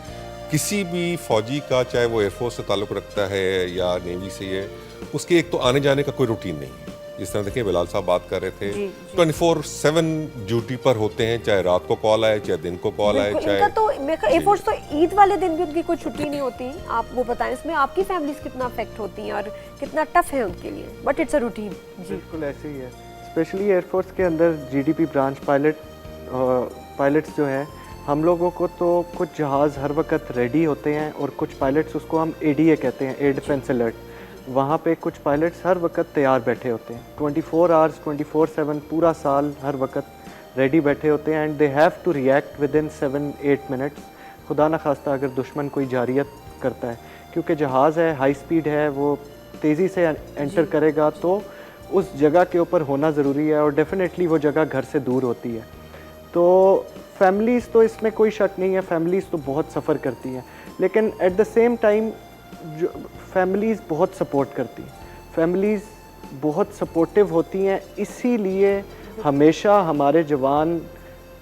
کسی بھی فوجی کا, چاہے وہ ایئر فورس سے تعلق رکھتا ہے یا نیوی سے ہے, اس کے ایک تو آنے جانے کا کوئی روٹین نہیں ہے. جس طرح دیکھیں بلال صاحب بات کر رہے تھے, 24/7 ڈیوٹی پر ہوتے ہیں, چاہے رات کو کال آئے چاہے دن کو کال آئے. ان کا تو ایئر فورس تو عید والے دن بھی ان کی کوئی چھٹی نہیں ہوتی. آپ وہ بتائیں اس میں آپ کی فیملیز کتنا افیکٹ ہوتی ہیں اور کتنا ٹف ہے ان کے لیے, بٹ اٹس اے روٹین. بالکل ایسے ہی ہے. اسپیشلی ایئر فورس کے اندر GDP برانچ پائلٹس جو ہیں, ہم لوگوں کو تو کچھ جہاز ہر وقت ریڈی ہوتے ہیں اور کچھ پائلٹس, اس کو ہم ADA کہتے ہیں, ایئر ڈیفینس الرٹ, وہاں پہ کچھ پائلٹس ہر وقت تیار بیٹھے ہوتے ہیں, 24 hours 24/7 پورا سال ہر وقت ریڈی بیٹھے ہوتے ہیں. And they have to react within 7-8 minutes, خدا نخواستہ اگر دشمن کوئی جارحیت کرتا ہے, کیونکہ جہاز ہے, ہائی سپیڈ ہے, وہ تیزی سے انٹر کرے گا, تو اس جگہ کے اوپر ہونا ضروری ہے, اور ڈیفینیٹلی وہ جگہ گھر سے دور ہوتی ہے. تو فیملیز تو اس میں کوئی شک نہیں ہے, فیملیز تو بہت سفر کرتی ہیں, لیکن ایٹ دا سیم ٹائم جو فیملیز بہت سپورٹ کرتی ہیں, فیملیز بہت سپورٹیو ہوتی ہیں. اسی لیے ہمیشہ ہمارے جوان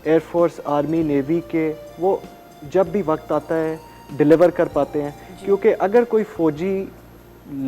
ایئر فورس, آرمی, نیوی کے, وہ جب بھی وقت آتا ہے ڈیلیور کر پاتے ہیں. کیونکہ اگر کوئی فوجی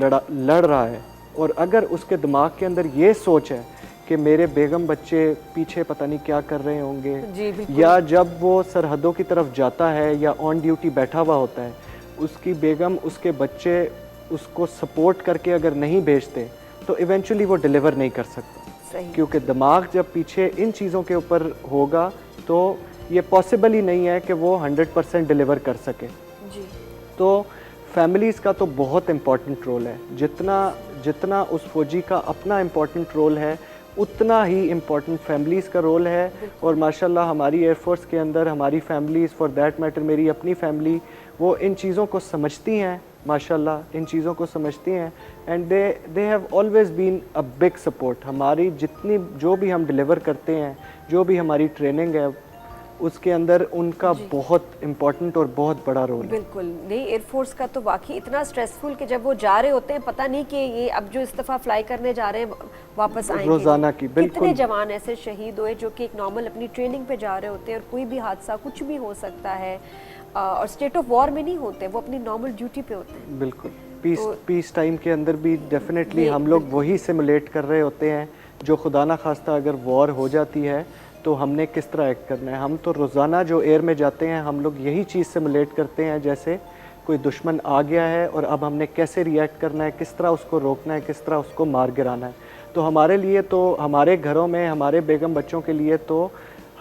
لڑ رہا ہے اور اگر اس کے دماغ کے اندر یہ سوچ ہے کہ میرے بیگم بچے پیچھے پتہ نہیں کیا کر رہے ہوں گے, یا جب وہ سرحدوں کی طرف جاتا ہے یا آن ڈیوٹی بیٹھا ہوا ہوتا ہے, اس کی بیگم, اس کے بچے اس کو سپورٹ کر کے اگر نہیں بھیجتے تو ایونچولی وہ ڈیلیور نہیں کر سکتا. کیونکہ دماغ جب پیچھے ان چیزوں کے اوپر ہوگا تو یہ پاسبل ہی نہیں ہے کہ وہ 100% ڈیلیور کر سکے. تو فیملیز کا تو بہت امپورٹنٹ رول ہے. جتنا اس فوجی کا اپنا امپورٹنٹ رول ہے اتنا ہی امپورٹنٹ فیملیز کا رول ہے. اور ماشاءاللہ ہماری ایئر فورس کے اندر ہماری فیملیز, فار دیٹ میٹر میری اپنی فیملی, وہ ان چیزوں کو سمجھتی ہیں, ماشاءاللہ ان چیزوں کو سمجھتی ہیں. And they have always been a big support. ہماری جتنی جو بھی ہم ڈیلیور کرتے ہیں, جو بھی ہماری ٹریننگ ہے, اس کے اندر ان کا بہت امپورٹنٹ اور بہت بڑا رول ہے. بالکل نہیں, ایئر فورس کا تو واقعی اتنا اسٹریسفل کہ جب وہ جا رہے ہوتے ہیں پتہ نہیں کہ یہ اب جو اس دفعہ فلائی کرنے جا رہے ہیں واپس آئیں گے روزانہ کی. بالکل کتنے جوان ایسے شہید ہوئے جو کہ ایک نارمل اپنی ٹریننگ پہ جا رہے ہوتے ہیں, اور کوئی بھی حادثہ کچھ بھی ہو سکتا ہے, اور اسٹیٹ آف وار میں نہیں ہوتے, وہ اپنی نارمل ڈیوٹی پہ ہوتے ہیں. بالکل پیس ٹائم کے اندر بھی ڈیفینیٹلی ہم لوگ وہی سیمولیٹ کر رہے ہوتے ہیں جو خدا نخواستہ اگر وار ہو جاتی ہے تو ہم نے کس طرح ایکٹ کرنا ہے. ہم تو روزانہ جو ایئر میں جاتے ہیں ہم لوگ یہی چیز سیمولیٹ کرتے ہیں, جیسے کوئی دشمن آ گیا ہے اور اب ہم نے کیسے ریئیکٹ کرنا ہے, کس طرح اس کو روکنا ہے, کس طرح اس کو مار گرانا ہے. تو ہمارے لیے تو ہمارے گھروں میں ہمارے بیگم بچوں کے لیے تو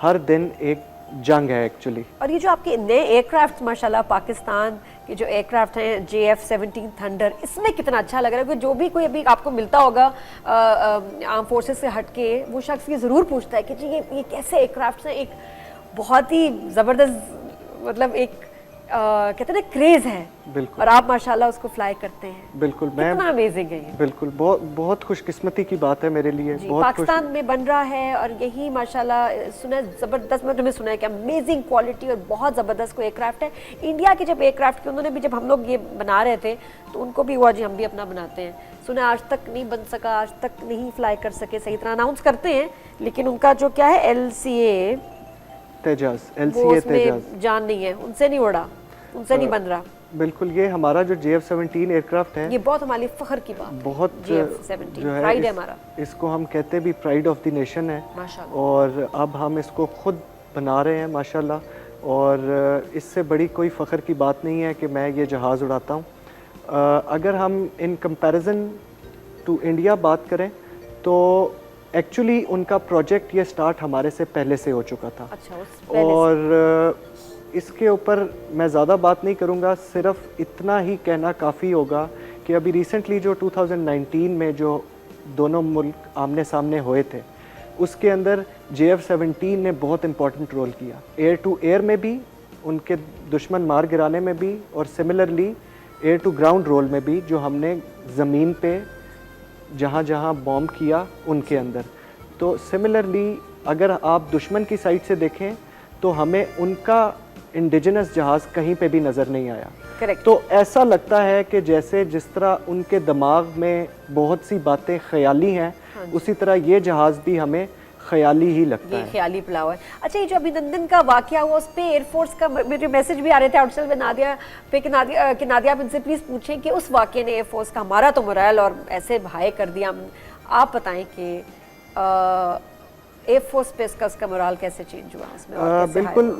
ہر دن ایک جنگ ہے ایکچولی. اور یہ جو آپ کے نئے ایئر کرافٹ ماشاءاللہ پاکستان کے جو ایئر کرافٹ ہیں JF-17 تھنڈر, اس میں کتنا اچھا لگ رہا ہے کہ جو بھی کوئی ابھی آپ کو ملتا ہوگا آرم فورسز سے ہٹ کے, وہ شخص یہ ضرور پوچھتا ہے کہ جی یہ کیسے ایئر کرافٹس ہیں. ایک بہت ہی زبردست مطلب ایک کہتے ہیں کریز ہے, بالکل, اور آپ ماشاءاللہ اس کو فلائی کرتے ہیں. بالکل, کتنا امیزنگ ہے. بالکل بہت خوش قسمتی کی بات ہے میرے لیے. پاکستان میں بن رہا ہے اور یہی ماشاءاللہ سنا زبردست, میں تمہیں سنا ہے کہ امیزنگ کوالٹی اور بہت زبردست کوئی ایئر کرافٹ ہے. انڈیا کے جب ایئر کرافٹ کے انہوں نے بھی جب ہم لوگ یہ بنا رہے تھے تو ان کو بھی ہوا جی ہم بھی اپنا بناتے ہیں. سنا آج تک نہیں بن سکا, آج تک نہیں فلائی کر سکے, صحیح طرح اناؤنس کرتے ہیں لیکن ان کا جو کیا ہے LCA تیجاز, وہ اس میں جان نہیں ہے, ان سے نہیں اڑا, ان سے نہیں بن رہا. بالکل, یہ ہمارا جو JF-17 ایئر کرافٹ ہے یہ بہت ہمارے فخر کی بات ہے. بہت JF-17 پرائڈ ہے ہمارا. اس کو ہم کہتے بھی پرائڈ آف دی نیشن ہے, اور اب ہم اس کو خود بنا رہے ہیں ماشاءاللہ. اور اس سے بڑی کوئی فخر کی بات نہیں ہے کہ میں یہ جہاز اڑاتا ہوں. اگر ہم ان کمپیریزن ٹو انڈیا بات کریں تو ایکچولی ان کا پروجیکٹ یہ سٹارٹ ہمارے سے پہلے سے ہو چکا تھا. اور اس کے اوپر میں زیادہ بات نہیں کروں گا, صرف اتنا ہی کہنا کافی ہوگا کہ ابھی ریسنٹلی جو 2019 میں جو دونوں ملک آمنے سامنے ہوئے تھے, اس کے اندر JF-17 نے بہت امپورٹنٹ رول کیا, ایئر ٹو ایئر میں بھی, ان کے دشمن مار گرانے میں بھی, اور similarly air to ground role میں بھی, جو ہم نے زمین پہ جہاں جہاں بومب کیا ان کے اندر. تو سملرلی اگر آپ دشمن کی سائڈ سے دیکھیں تو ہمیں ان کا انڈیجنس جہاز کہیں پہ بھی نظر نہیں آیا. تو ایسا لگتا ہے کہ جیسے جس طرح ان کے دماغ میں بہت سی باتیں خیالی ہیں, اسی طرح یہ جہاز بھی ہمیں خیالی ہی لگتا ہے. خیالی پلاؤ ہے. اچھا, یہ جو ابھینندن کا واقعہ ہوا اس پہ ایئر فورس کا میرے میسج بھی آ رہے تھے آؤٹ سائڈ میں نادیہ پہ کہ نادیہ آپ ان سے پلیز پوچھیں کہ اس واقعے نے ایئر فورس کا ہمارا تو مرائل اور ایسے بھائی کر دیا. آپ بتائیں کہ ایئر فورس پہ اس کا مرال کیسے چینج ہوا اس میں؟ بالکل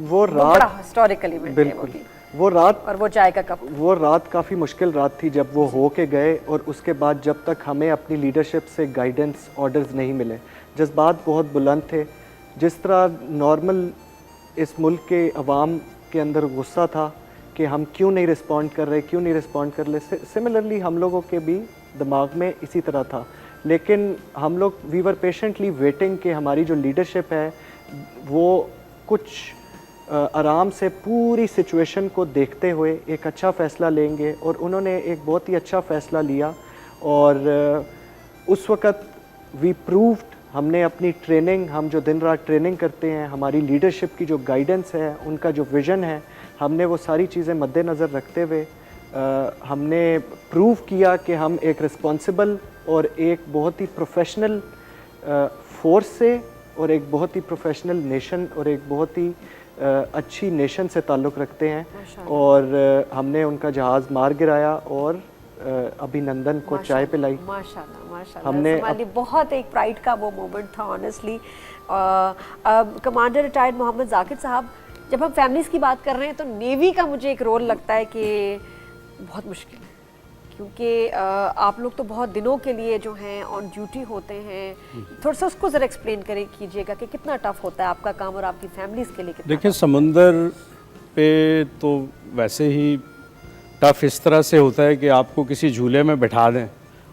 وہ رات ہسٹوریکل ایونٹ ہے. بالکل وہ رات اور وہ چائے کا کپ, وہ رات کافی مشکل رات تھی جب وہ ہو کے گئے, اور اس کے بعد جب تک ہمیں اپنی لیڈرشپ سے گائیڈنس آرڈرز نہیں ملے. جذبات بہت بلند تھے. جس طرح نارمل اس ملک کے عوام کے اندر غصہ تھا کہ ہم کیوں نہیں رسپونڈ کر رہے, سملرلی ہم لوگوں کے بھی دماغ میں اسی طرح تھا. لیکن ہم لوگ وی ور پیشنٹلی ویٹنگ کہ ہماری جو لیڈرشپ ہے وہ کچھ آرام سے پوری سچویشن کو دیکھتے ہوئے ایک اچھا فیصلہ لیں گے, اور انہوں نے ایک بہت ہی اچھا فیصلہ لیا. اور اس وقت وی پرووڈ, ہم نے اپنی ٹریننگ, ہم جو دن رات ٹریننگ کرتے ہیں, ہماری لیڈرشپ کی جو گائیڈنس ہے, ان کا جو ویژن ہے, ہم نے وہ ساری چیزیں مد نظر رکھتے ہوئے ہم نے پروو کیا کہ ہم ایک رسپانسبل اور ایک بہت ہی پروفیشنل فورس سے, اور ایک بہت ہی پروفیشنل نیشن, اور ایک بہت ہی اچھی نیشن سے تعلق رکھتے ہیں. اور ہم نے ان کا جہاز مار گرایا اور ابھینندن کو چائے پلائی. ماشاءاللہ ہم نے بہت ایک پرائڈ کا وہ مومنٹ تھا آنیسٹلی. کمانڈر ریٹائرڈ محمد ذاکر صاحب, جب ہم فیملیز کی بات کر رہے ہیں تو نیوی کا مجھے ایک رول لگتا ہے کہ بہت مشکل ہے, کیونکہ آپ لوگ تو بہت دنوں کے لیے جو ہیں آن ڈیوٹی ہوتے ہیں. تھوڑا سا اس کو ذرا ایکسپلین کیجیے گا کہ کتنا ٹف ہوتا ہے آپ کا کام اور آپ کی فیملیز کے لیے. دیکھیں, سمندر پہ تو ویسے ہی ٹف اس طرح سے ہوتا ہے کہ آپ کو کسی جھولے میں بٹھا دیں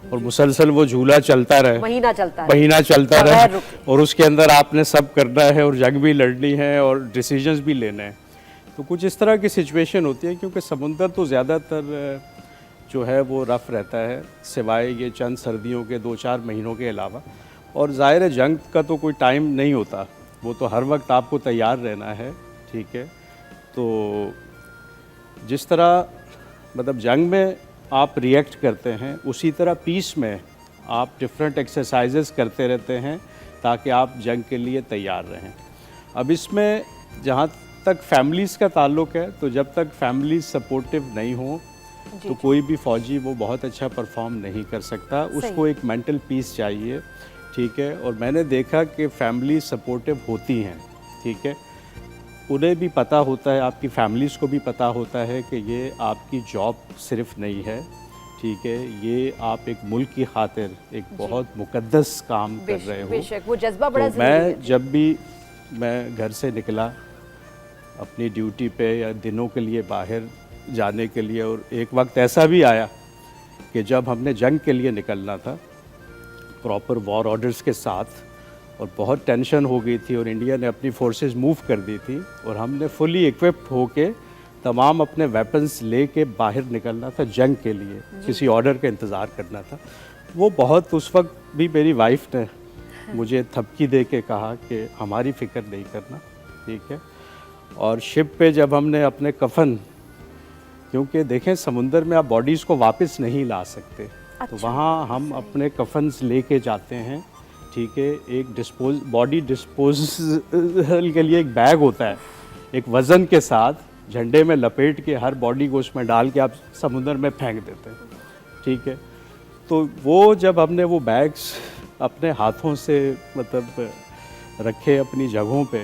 اور مسلسل وہ جھولا چلتا رہے, مہینہ چلتا رہے, اور اس کے اندر آپ نے سب کرنا ہے, اور جنگ بھی لڑنی ہے, اور ڈیسیجنز بھی لینے ہیں. تو کچھ اس طرح کی سچویشن ہوتی ہے, کیونکہ سمندر تو زیادہ تر جو ہے وہ رف رہتا ہے, سوائے یہ چند سردیوں کے 2-4 مہینوں کے علاوہ. اور ظاہر جنگ کا تو کوئی ٹائم نہیں ہوتا, وہ تو ہر وقت آپ کو تیار رہنا ہے. ٹھیک ہے, تو جس طرح مطلب جنگ میں آپ ری ایکٹ کرتے ہیں, اسی طرح پیس میں آپ ڈفرینٹ ایکسرسائزز کرتے رہتے ہیں تاکہ آپ جنگ کے لیے تیار رہیں. اب اس میں جہاں تک فیملیز کا تعلق ہے, تو جب تک فیملیز سپورٹیو نہیں ہوں تو کوئی بھی فوجی وہ بہت اچھا پرفارم نہیں کر سکتا. اس کو ایک مینٹل پیس چاہیے. ٹھیک ہے, اور میں نے دیکھا کہ فیملی سپورٹیو ہوتی ہیں. ٹھیک ہے, انہیں بھی پتہ ہوتا ہے, آپ کی فیملیز کو بھی پتہ ہوتا ہے کہ یہ آپ کی جاب صرف نہیں ہے. ٹھیک ہے, یہ آپ ایک ملک کی خاطر ایک بہت مقدس کام کر رہے ہو. وہ جذبہ بڑا ضروری ہے. میں جب بھی میں گھر سے نکلا اپنی ڈیوٹی پہ یا دنوں کے لیے باہر جانے کے لیے, اور ایک وقت ایسا بھی آیا کہ جب ہم نے جنگ کے لیے نکلنا تھا پراپر وار آرڈرز کے ساتھ, اور بہت ٹینشن ہو گئی تھی, اور انڈیا نے اپنی فورسز موو کر دی تھی, اور ہم نے فلی ایکوپڈ ہو کے تمام اپنے ویپنز لے کے باہر نکلنا تھا جنگ کے لیے, کسی آرڈر کا انتظار کرنا تھا. وہ بہت اس وقت بھی میری وائف نے مجھے تھپکی دے کے کہا کہ ہماری فکر نہیں کرنا. ٹھیک ہے, اور شپ پہ جب ہم نے اپنے کفن, کیونکہ دیکھیں سمندر میں آپ باڈیز کو واپس نہیں لا سکتے, تو وہاں ہم اپنے کفنز لے کے جاتے ہیں. ٹھیک ہے, ایک باڈی ڈسپوزل کے لیے ایک بیگ ہوتا ہے, ایک وزن کے ساتھ جھنڈے میں لپیٹ کے ہر باڈی کو اس میں ڈال کے آپ سمندر میں پھینک دیتے ہیں. ٹھیک ہے, تو وہ جب ہم نے وہ بیگس اپنے ہاتھوں سے مطلب رکھے اپنی جگہوں پہ,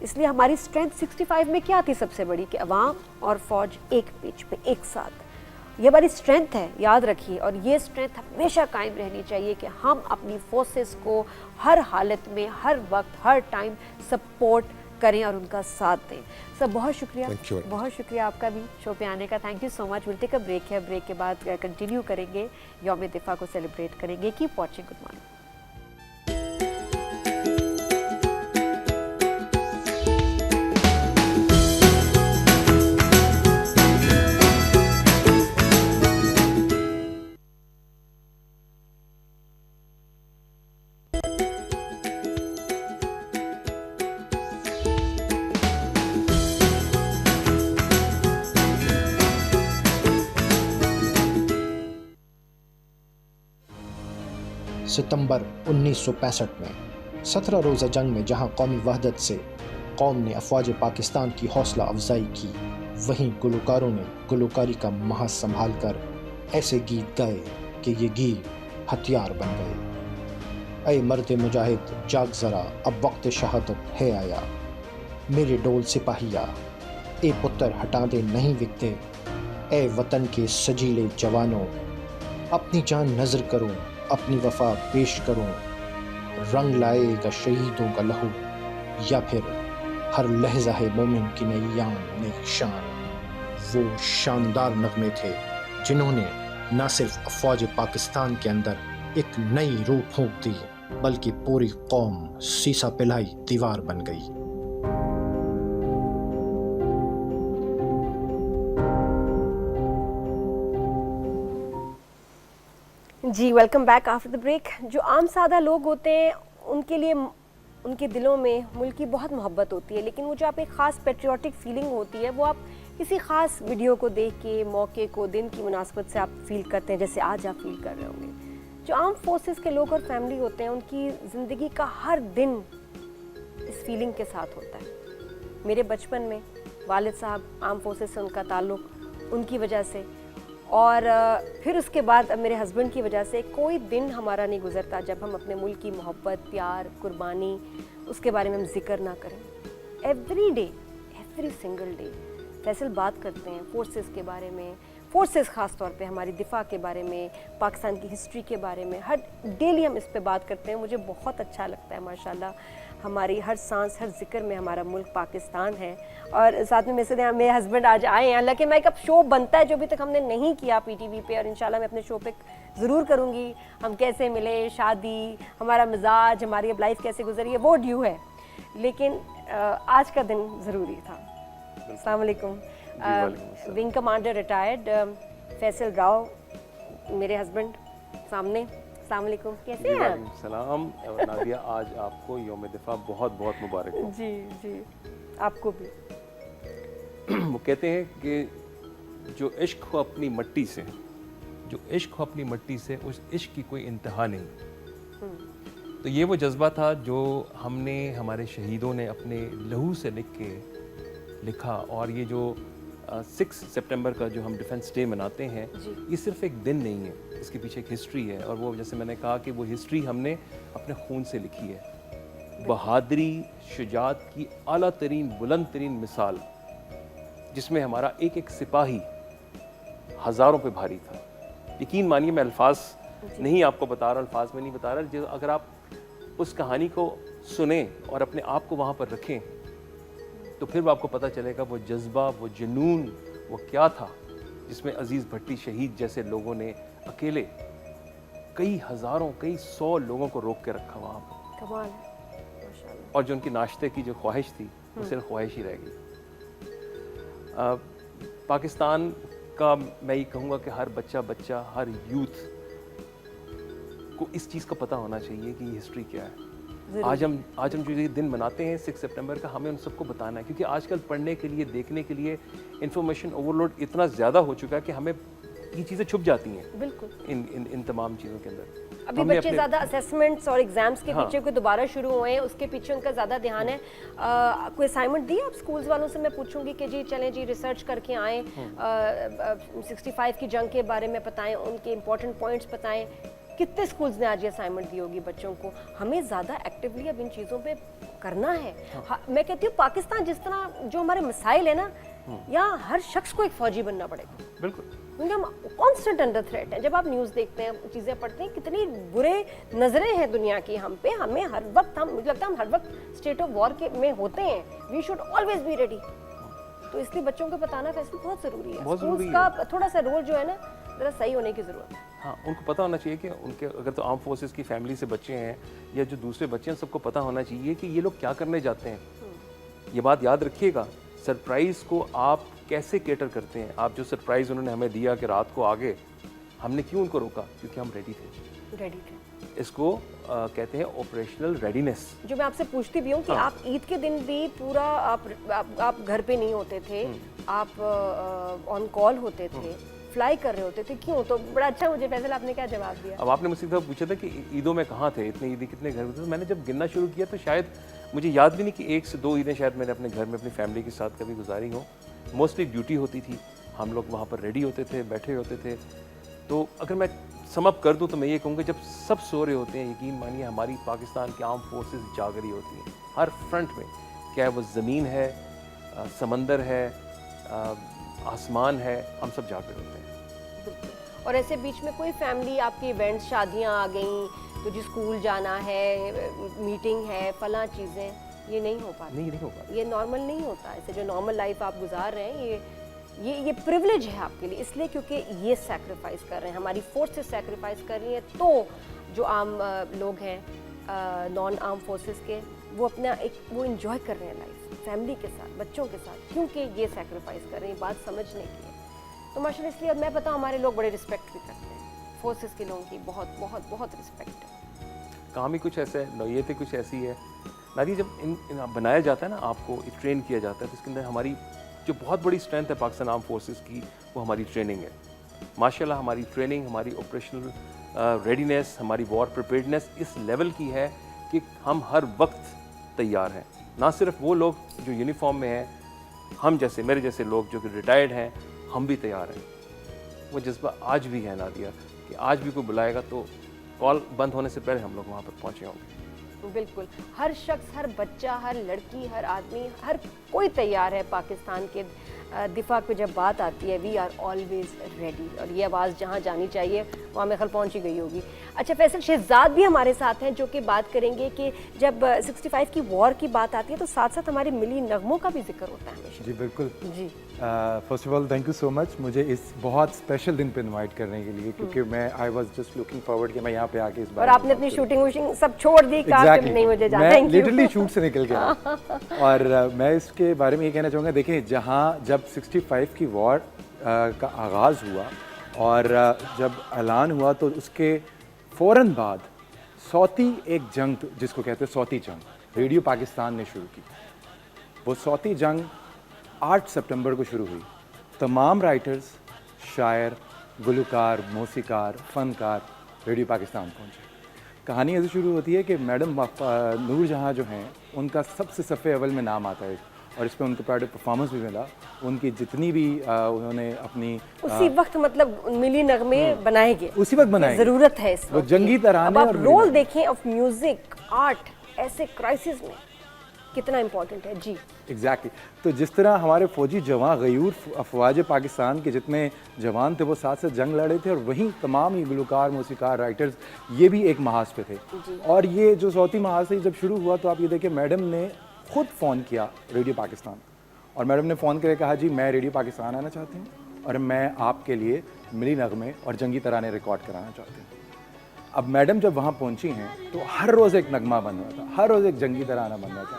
اس لیے ہماری اسٹرینتھ 65 میں کیا تھی سب سے بڑی کہ عوام اور فوج ایک پیچ پہ ایک ساتھ. یہ ہماری اسٹرینتھ ہے, یاد رکھیے, اور یہ اسٹرینتھ ہمیشہ قائم رہنی چاہیے کہ ہم اپنی فورسز کو ہر حالت میں, ہر وقت, ہر ٹائم سپورٹ کریں اور ان کا ساتھ دیں. سب بہت شکریہ, بہت شکریہ آپ کا بھی شو پہ آنے کا. تھینک یو سو مچ. ملتے کا بریک ہے, بریک کے بعد کنٹینیو کریں گے, یوم دفاع کو سیلیبریٹ کریں گے. Keep watching. Good morning. ستمبر 1965 میں 17 روزہ جنگ میں جہاں قومی وحدت سے قوم نے افواج پاکستان کی حوصلہ افزائی کی, وہیں گلوکاروں نے گلوکاری کا محاذ سنبھال کر ایسے گیت گائے کہ یہ گیت ہتھیار بن گئے. اے مرد مجاہد جاگ ذرا, اب وقت شہادت ہے آیا, میرے ڈول سپاہیا اے پتر ہٹا دے نہیں وکتے, اے وطن کے سجیلے جوانوں اپنی جان نظر کرو, اپنی وفا پیش کروں, رنگ لائے گا شہیدوں کا لہو, یا پھر ہر لہجہ ہے مومن کی نئی یان نئی شان. وہ شاندار نغمے تھے جنہوں نے نہ صرف افواج پاکستان کے اندر ایک نئی روح پھونک دی, بلکہ پوری قوم سیسا پلائی دیوار بن گئی. جی welcome back after the break. جو عام سادہ لوگ ہوتے ہیں ان کے لیے ان کے دلوں میں ملک کی بہت محبت ہوتی ہے, لیکن وہ جو آپ ایک خاص پیٹریوٹک فیلنگ ہوتی ہے وہ آپ کسی خاص ویڈیو کو دیکھ کے, موقع کو, دن کی مناسبت سے آپ فیل کرتے ہیں, جیسے آج آپ فیل کر رہے ہوں گے. جو عام فورسز کے لوگ اور فیملی ہوتے ہیں ان کی زندگی کا ہر دن اس فیلنگ کے ساتھ ہوتا ہے. میرے بچپن میں والد صاحب عام فورسز سے ان کا تعلق, ان کی وجہ سے, اور پھر اس کے بعد میرے ہسبینڈ کی وجہ سے کوئی دن ہمارا نہیں گزرتا جب ہم اپنے ملک کی محبت, پیار, قربانی اس کے بارے میں ہم ذکر نہ کریں. Every day, every single day Faisal بات کرتے ہیں فورسز کے بارے میں, فورسز خاص طور پہ ہماری دفاع کے بارے میں, پاکستان کی ہسٹری کے بارے میں, ہر ڈیلی ہم اس پہ بات کرتے ہیں. مجھے بہت اچھا لگتا ہے ماشاءاللہ. ہماری ہر سانس, ہر ذکر میں ہمارا ملک پاکستان ہے. اور ساتھ میں میرے ہسبینڈ آج آئے ہیں, حالانکہ میں ایک اب شو بنتا ہے جو ابھی تک ہم نے نہیں کیا پی ٹی وی پہ, اور انشاءاللہ میں اپنے شو پہ ضرور کروں گی. ہم کیسے ملے, شادی, ہمارا مزاج, ہماری اب لائف کیسے گزری ہے, وہ ڈیو ہے, لیکن آج کا دن ضروری تھا. السلام علیکم. Wing commander retired Faisal Rao میرے ہسبینڈ سامنے. السلام علیکم, کیسے ہیں آپ؟ السلام. نادیہ, آج آپ کو یوم دفاع بہت بہت مبارک ہو. جی جی, آپ کو بھی. وہ کہتے ہیں کہ جو عشق ہو اپنی مٹی سے, جو عشق ہو اپنی مٹی سے, اس عشق کی کوئی انتہا نہیں. تو یہ وہ جذبہ تھا جو ہم نے, ہمارے شہیدوں نے اپنے لہو سے لکھ کے لکھا. اور یہ جو 6 سپٹمبر کا جو ہم ڈیفنس ڈے مناتے ہیں, یہ صرف ایک دن نہیں ہے, اس کے پیچھے ایک ہسٹری ہے. اور وہ جیسے میں نے کہا کہ وہ ہسٹری ہم نے اپنے خون سے لکھی ہے. بہادری, شجاعت کی اعلیٰ ترین, بلند ترین مثال, جس میں ہمارا ایک ایک سپاہی ہزاروں پہ بھاری تھا. یقین مانیے میں الفاظ نہیں آپ کو بتا رہا, الفاظ میں نہیں بتا رہا, اگر آپ اس کہانی کو سنیں اور اپنے آپ کو وہاں پر رکھیں تو پھر آپ کو پتہ چلے گا وہ جذبہ, وہ جنون, وہ کیا تھا جس میں عزیز بھٹی شہید جیسے لوگوں نے اکیلے کئی ہزاروں, کئی 100 لوگوں کو روک کے رکھا وہاں پر. کمال ہے ماشاءاللہ. اور جو ان کی ناشتے کی جو خواہش تھی وہ صرف خواہش ہی رہ گئی. پاکستان کا میں یہ کہوں گا کہ ہر بچہ, ہر یوتھ کو اس چیز کا پتہ ہونا چاہیے کہ یہ ہسٹری کیا ہے. آج ہم جو یہ دن مناتے ہیں 6 سپٹمبر کا, ہمیں ان سب کو بتانا ہے, کیونکہ آج کل پڑھنے کے لیے, دیکھنے کے لیے انفارمیشن اوور لوڈ اتنا زیادہ ہو چکا ہے کہ ہمیں یہ چیزیں چھپ جاتی ہیں بالکل ان تمام چیزوں کے اندر. ابھی بچے زیادہ اسیسمنٹس اور ایگزامس کے پیچھے کوئی دوبارہ شروع ہوئے ہیں, اس کے پیچھے ان کا زیادہ دھیان ہے. کوئی اسائنمنٹ دی آپ اسکولز والوں سے؟ میں پوچھوں گی کہ جی چلیں جی ریسرچ کر کے آئیں, 65 کی جنگ کے بارے میں بتائیں, ان کے امپورٹنٹ پوائنٹس بتائیں. کتنے اسکولز نے آج یہ اسائنمنٹ دی ہوگی بچوں کو. ہمیں زیادہ ایکٹیولی اب ان چیزوں پہ کرنا ہے. میں کہتی ہوں پاکستان جس طرح جو ہمارے مسائل ہیں نا, یہاں ہر شخص کو ایک فوجی بننا پڑے گا. بالکل, کیونکہ ہم کانسٹنٹ انڈر تھریٹ ہیں. جب آپ نیوز دیکھتے ہیں, چیزیں پڑھتے ہیں, کتنی برے نظریں ہیں دنیا کی ہم پہ. ہمیں ہر وقت, مجھے لگتا ہے ہم ہر وقت اسٹیٹ آف وار میں ہوتے ہیں. We should always be ready. تو اس لیے بچوں کو بتانا فیصلہ بہت ضروری ہے. اسکولس کا تھوڑا سا رول جو ہے نا ذرا صحیح ہونے کی ضرورت ہے. ہاں, ان کو پتہ ہونا چاہیے کہ ان کے اگر تو آرم فورسز کی فیملی سے بچے ہیں یا جو دوسرے بچے ہیں, سب کو پتہ ہونا چاہیے کہ یہ لوگ کیا کرنے جاتے ہیں. یہ بات یاد رکھیے گا, سرپرائز کو آپ کیسے کیٹر کرتے ہیں. آپ جو سرپرائز انہوں نے ہمیں دیا کہ رات کو آگے, ہم نے کیوں ان کو روکا؟ کیونکہ ہم ریڈی تھے. اس کو کہتے ہیں آپریشنل ریڈینس. جو میں آپ سے پوچھتی بھی ہوں کہ آپ عید کے دن بھی پورا آپ گھر پہ نہیں ہوتے تھے, آپ آن کال ہوتے تھے, فلائی کر رہے ہوتے تھے, کیوں؟ تو بڑا اچھا مجھے فیصل آپ نے کیا جواب دیا. اب آپ نے مجھ سے پوچھا تھا کہ عیدوں میں کہاں تھے, اتنے عیدیں کتنے گھر میں تھے. میں نے جب گننا شروع کیا تو شاید مجھے یاد بھی نہیں کہ 1 سے 2 عیدیں شاید میں نے اپنے گھر میں اپنی فیملی کے ساتھ کبھی گزاری ہوں. موسٹلی ڈیوٹی ہوتی تھی, ہم لوگ وہاں پر ریڈی ہوتے تھے, بیٹھے ہوتے تھے. تو اگر میں سم اپ کر دوں تو میں یہ کہوں گا جب سب سو رہے ہوتے ہیں, یقین مانیے ہماری پاکستان کی آرم فورسز جاگ رہی ہوتی ہیں ہر فرنٹ میں. کیا وہ زمین ہے, سمندر ہے, آسمان ہے, ہم سب جاگ رہے ہوتے ہیں. اور ایسے بیچ میں کوئی فیملی آپ کی ایونٹس, شادیاں آ گئیں تو جی اسکول جانا ہے, میٹنگ ہے, فلاں چیزیں, یہ نہیں ہو پاتا. نہیں ہو پاتا. یہ نارمل نہیں ہوتا. ایسے جو نارمل لائف آپ گزار رہے ہیں, یہ پریولیج ہے آپ کے لیے, اس لیے کیونکہ یہ سیکریفائس کر رہے ہیں, ہماری فورسز سیکریفائس کر رہی ہیں. تو جو عام لوگ ہیں نان آرم فورسز کے, وہ اپنا وہ انجوائے کر رہے ہیں لائف فیملی کے ساتھ, بچوں کے ساتھ, کیونکہ یہ سیکریفائس کر رہے ہیں. بات سمجھنے کی ہے. تو ماشاء اللہ, اس لیے میں بتاؤں ہمارے لوگ بڑے رسپیکٹ بھی کرتے ہیں فورسز کے لوگوں کی. بہت بہت بہت رسپیکٹ ہے. کام ہی کچھ ایسا ہے, نوعیتیں کچھ ایسی ہے. نادی جب بنایا جاتا ہے نا, آپ کو ٹرین کیا جاتا ہے, تو اس کے اندر ہماری جو بہت بڑی اسٹرینتھ ہے پاکستان آرم فورسز کی, وہ ہماری ٹریننگ ہے. ماشاء اللہ ہماری ٹریننگ, ہماری آپریشنل ریڈینیس, ہماری وار پریپیئرڈنیس اس لیول کی ہے کہ ہم ہر وقت تیار ہیں. نہ صرف وہ لوگ جو یونیفارم میں ہیں, ہم جیسے میرے جیسے لوگ جو کہ ریٹائرڈ ہیں, ہم بھی تیار ہیں. وہ جذبہ آج بھی ہے نادیہ, کہ آج بھی کوئی بلائے گا تو کال بند ہونے سے پہلے ہم لوگ وہاں پر پہنچے ہوں گے. بالکل, ہر شخص, ہر بچہ, ہر لڑکی, ہر آدمی, ہر کوئی تیار ہے پاکستان کے دفاع پہ. جب بات آتی ہے وی آر آلویز ریڈی, اور یہ آواز جہاں جانی چاہیے وہاں میں خیال پہنچی گئی ہوگی. اچھا فیصل, شہزاد بھی ہمارے ساتھ ہیں جو کہ بات کریں گے کہ جب 65 کی وار کی بات آتی ہے تو ساتھ ساتھ ہمارے ملی نغموں کا بھی ذکر ہوتا ہے ہمیشہ. جی بالکل. جی first of all thank you so much مجھے اس بہت اسپیشل دن پہ انوائٹ کرنے کے لیے, کیونکہ میں I was just looking forward کہ میں یہاں پہ آ کے اس بار, اور آپ نے اپنی شوٹنگ ووٹنگ سب چھوڑ دی, کہا کہ نہیں مجھے جانا. میں لٹرلی شوٹ سے نکل گیا. اور میں اس کے بارے میں یہ کہنا چاہوں گا, دیکھیں جہاں جب 65 کی وار کا آغاز ہوا اور جب اعلان ہوا تو اس کے فوراً بعد صوتی ایک جنگ, جس کو کہتے ہیں صوتی جنگ, ریڈیو پاکستان نے شروع کی. وہ صوتی جنگ 8 سپٹمبر کو شروع ہوئی. تمام رائٹرز, شاعر, گلوکار, موسیقار, فنکار ریڈیو پاکستان پہنچے. کہانی ایسے شروع ہوتی ہے کہ میڈم نور جہاں جو ہیں, ان کا سب سے صفحے اول میں نام آتا ہے, اور اس پہ ان کو پراؤڈ پرفارمنس بھی ملا. ان کی جتنی بھی انہوں نے اپنی اسی وقت مطلب ملی نغمے بنائے گئے, اسی وقت بنائے, ضرورت ہے اس وہ جنگی ترانے. اب آپ رول دیکھیں آف میوزک, آرٹ ایسے کرائسس میں کتنا امپورٹنٹ ہے. جی ایگزیکٹلی. تو جس طرح ہمارے فوجی جوان, غیور افواج پاکستان کے جتنے جوان تھے وہ ساتھ ساتھ جنگ لڑے تھے, اور وہیں تمام ہی گلوکار, موسیقار, رائٹرز یہ بھی ایک محاذ پہ تھے. اور یہ جو صوتی محاذ سے جب شروع ہوا تو آپ یہ دیکھیں میڈم نے خود فون کیا ریڈیو پاکستان, اور میڈم نے فون کرے کہا جی میں ریڈیو پاکستان آنا چاہتی ہوں اور میں آپ کے لیے ملی نغمے اور جنگی ترانے ریکارڈ کرانا چاہتی ہوں. اب میڈم جب وہاں پہنچی ہیں تو ہر روز ایک نغمہ بن رہا تھا, ہر روز ایک جنگی ترانہ بن رہا تھا,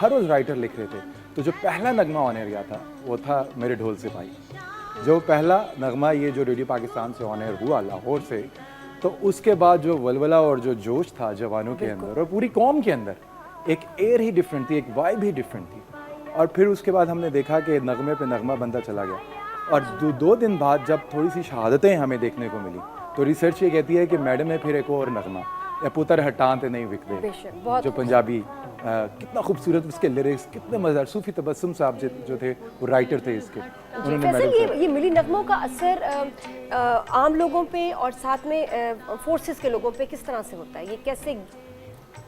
ہر روز رائٹر لکھ رہے تھے. تو جو پہلا نغمہ آن ایئر گیا تھا وہ تھا میرے ڈھول سپاہی. جو پہلا نغمہ یہ جو ریڈیو پاکستان سے آن ایئر ہوا لاہور سے, تو اس کے بعد جو ولولہ اور جو جوش تھا جوانوں کے اندر اور پوری قوم کے اندر, ایک ایئر ہی ڈفرینٹ تھی, ایک وائب ہی ڈفرینٹ تھی. اور پھر اس کے بعد ہم نے دیکھا کہ نغمے پہ نغمہ بنتا چلا گیا. اور 2 دن بعد جب تھوڑی سی شہادتیں ہمیں دیکھنے کو ملی تو ریسرچ یہ کہتی ہے کہ میڈم نے پھر ایک اور نغمہ, یا پتر ہٹان تے نہیں وکدے جو پنجابی کتنا خوبصورت اس کے لیرکس کتنے مزیدار. صوفی تبسم صاحب جو تھے وہ رائٹر تھے اس کے. یہ ملی نغموں کا اثر عام لوگوں پہ اور ساتھ میں فورسز کے لوگوں پہ کس طرح سے ہوتا ہے, یہ کیسے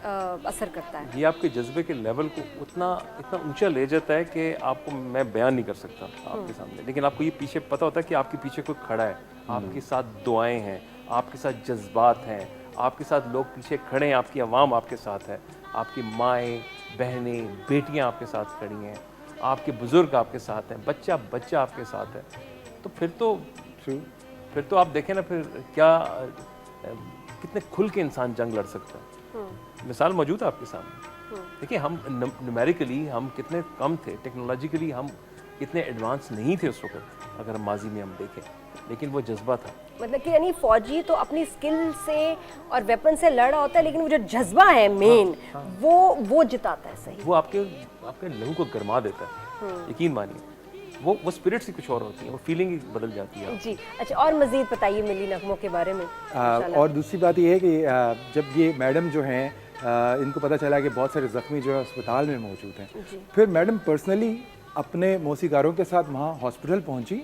اثر کرتا ہے؟ یہ آپ کے جذبے کے لیول کو اتنا اونچا لے جاتا ہے کہ آپ کو میں بیان نہیں کر سکتا آپ کے سامنے, لیکن آپ کو یہ پیچھے پتہ ہوتا ہے کہ آپ کے پیچھے کوئی کھڑا ہے, آپ کے ساتھ دعائیں ہیں, آپ کے ساتھ جذبات ہیں, آپ کے ساتھ لوگ پیچھے کھڑے ہیں, آپ کی عوام آپ کے ساتھ ہے, آپ کی مائیں بہنیں بیٹیاں آپ کے ساتھ کھڑی ہیں, آپ کے بزرگ آپ کے ساتھ ہیں, بچہ آپ کے ساتھ ہے. تو پھر تو آپ دیکھیں نا پھر کیا کتنے کھل کے انسان جنگ لڑ سکتا ہے. مثال موجود ہے آپ کے سامنے. دیکھیں ہم نیومیریکلی ہم کتنے کم تھے, ٹیکنالوجیکلی ہم کتنے ایڈوانس نہیں تھے اس وقت اگر ہم ماضی میں ہم دیکھیں, لیکن وہ جذبہ تھا. مطلب کہ یعنی فوجی تو اپنی سکل سے اور ویپن سے لڑ رہا ہوتا ہے, لیکن وہ جو جذبہ ہے مین وہ جتاتا ہے. صحیح, وہ آپ کے لہو کو گرما دیتا ہے. یقین مانیے وہ اسپرٹ سے کچھ اور ہوتی ہے, وہ فیلنگ ہی بدل جاتی ہے. جی اچھا, اور مزید بتائیے ملی نغموں کے بارے میں. اور دوسری بات یہ ہے کہ جب یہ میڈم جو ہیں ان کو پتہ چلا کہ بہت سارے زخمی جو ہے اسپتال میں موجود ہیں, پھر میڈم پرسنلی اپنے موسیقاروں کے ساتھ وہاں ہاسپٹل پہنچی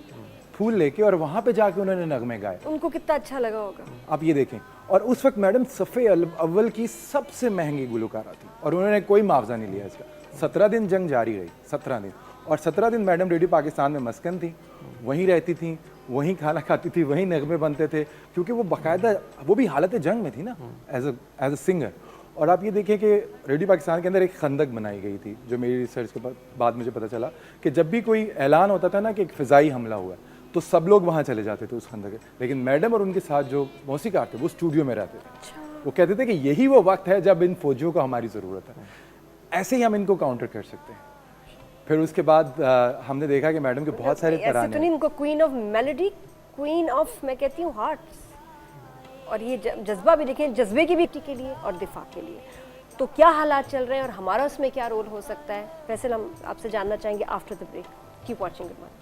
پھول لے کے, اور وہاں پہ جا کے انہوں نے نغمے گائے. ان کو کتنا اچھا لگا ہوگا آپ یہ دیکھیں. اور اس وقت میڈم صفحے اول کی سب سے مہنگی گلوکارہ تھی, اور انہوں نے کوئی معاوضہ نہیں لیا اس کا. 17 دن جنگ جاری رہی, 17 دن, اور 17 دن میڈم ریڈیو پاکستان میں مسکن تھی, وہیں رہتی تھیں, وہیں کھانا کھاتی تھی, وہیں نغمے بنتے تھے, کیونکہ وہ باقاعدہ وہ بھی حالت جنگ میں تھی نا ایز اے سنگر. اور آپ یہ دیکھیں کہ ریڈیو پاکستان کے اندر ایک خندق بنائی گئی تھی, جو میری ریسرچ کے بعد مجھے پتہ چلا کہ جب بھی کوئی اعلان ہوتا تھا نا کہ ایک فضائی حملہ ہوا ہے تو سب لوگ وہاں چلے جاتے تھے اس خندق کے, لیکن میڈم اور ان کے ساتھ جو موسیقار تھے وہ اسٹوڈیو میں رہتے تھے. وہ کہتے تھے کہ یہی وہ وقت ہے جب ان فوجیوں کو ہماری ضرورت ہے, ایسے ہی ہم ان کو کاؤنٹر کر سکتے ہیں. پھر اس کے بعد ہم نے دیکھا کہ میڈم کے بہت سارے ترانے ہیں. ان کو queen of melody, queen of میں کہتی ہوں ہارٹس, اور یہ جذبہ بھی دیکھیں, جذبے کی بھی کے لیے اور دفاع کے لیے. تو کیا حالات چل رہے ہیں اور ہمارا اس میں کیا رول ہو سکتا ہے, فیصل ہم آپ سے جاننا چاہیں گے after the break. Cap watching good morning.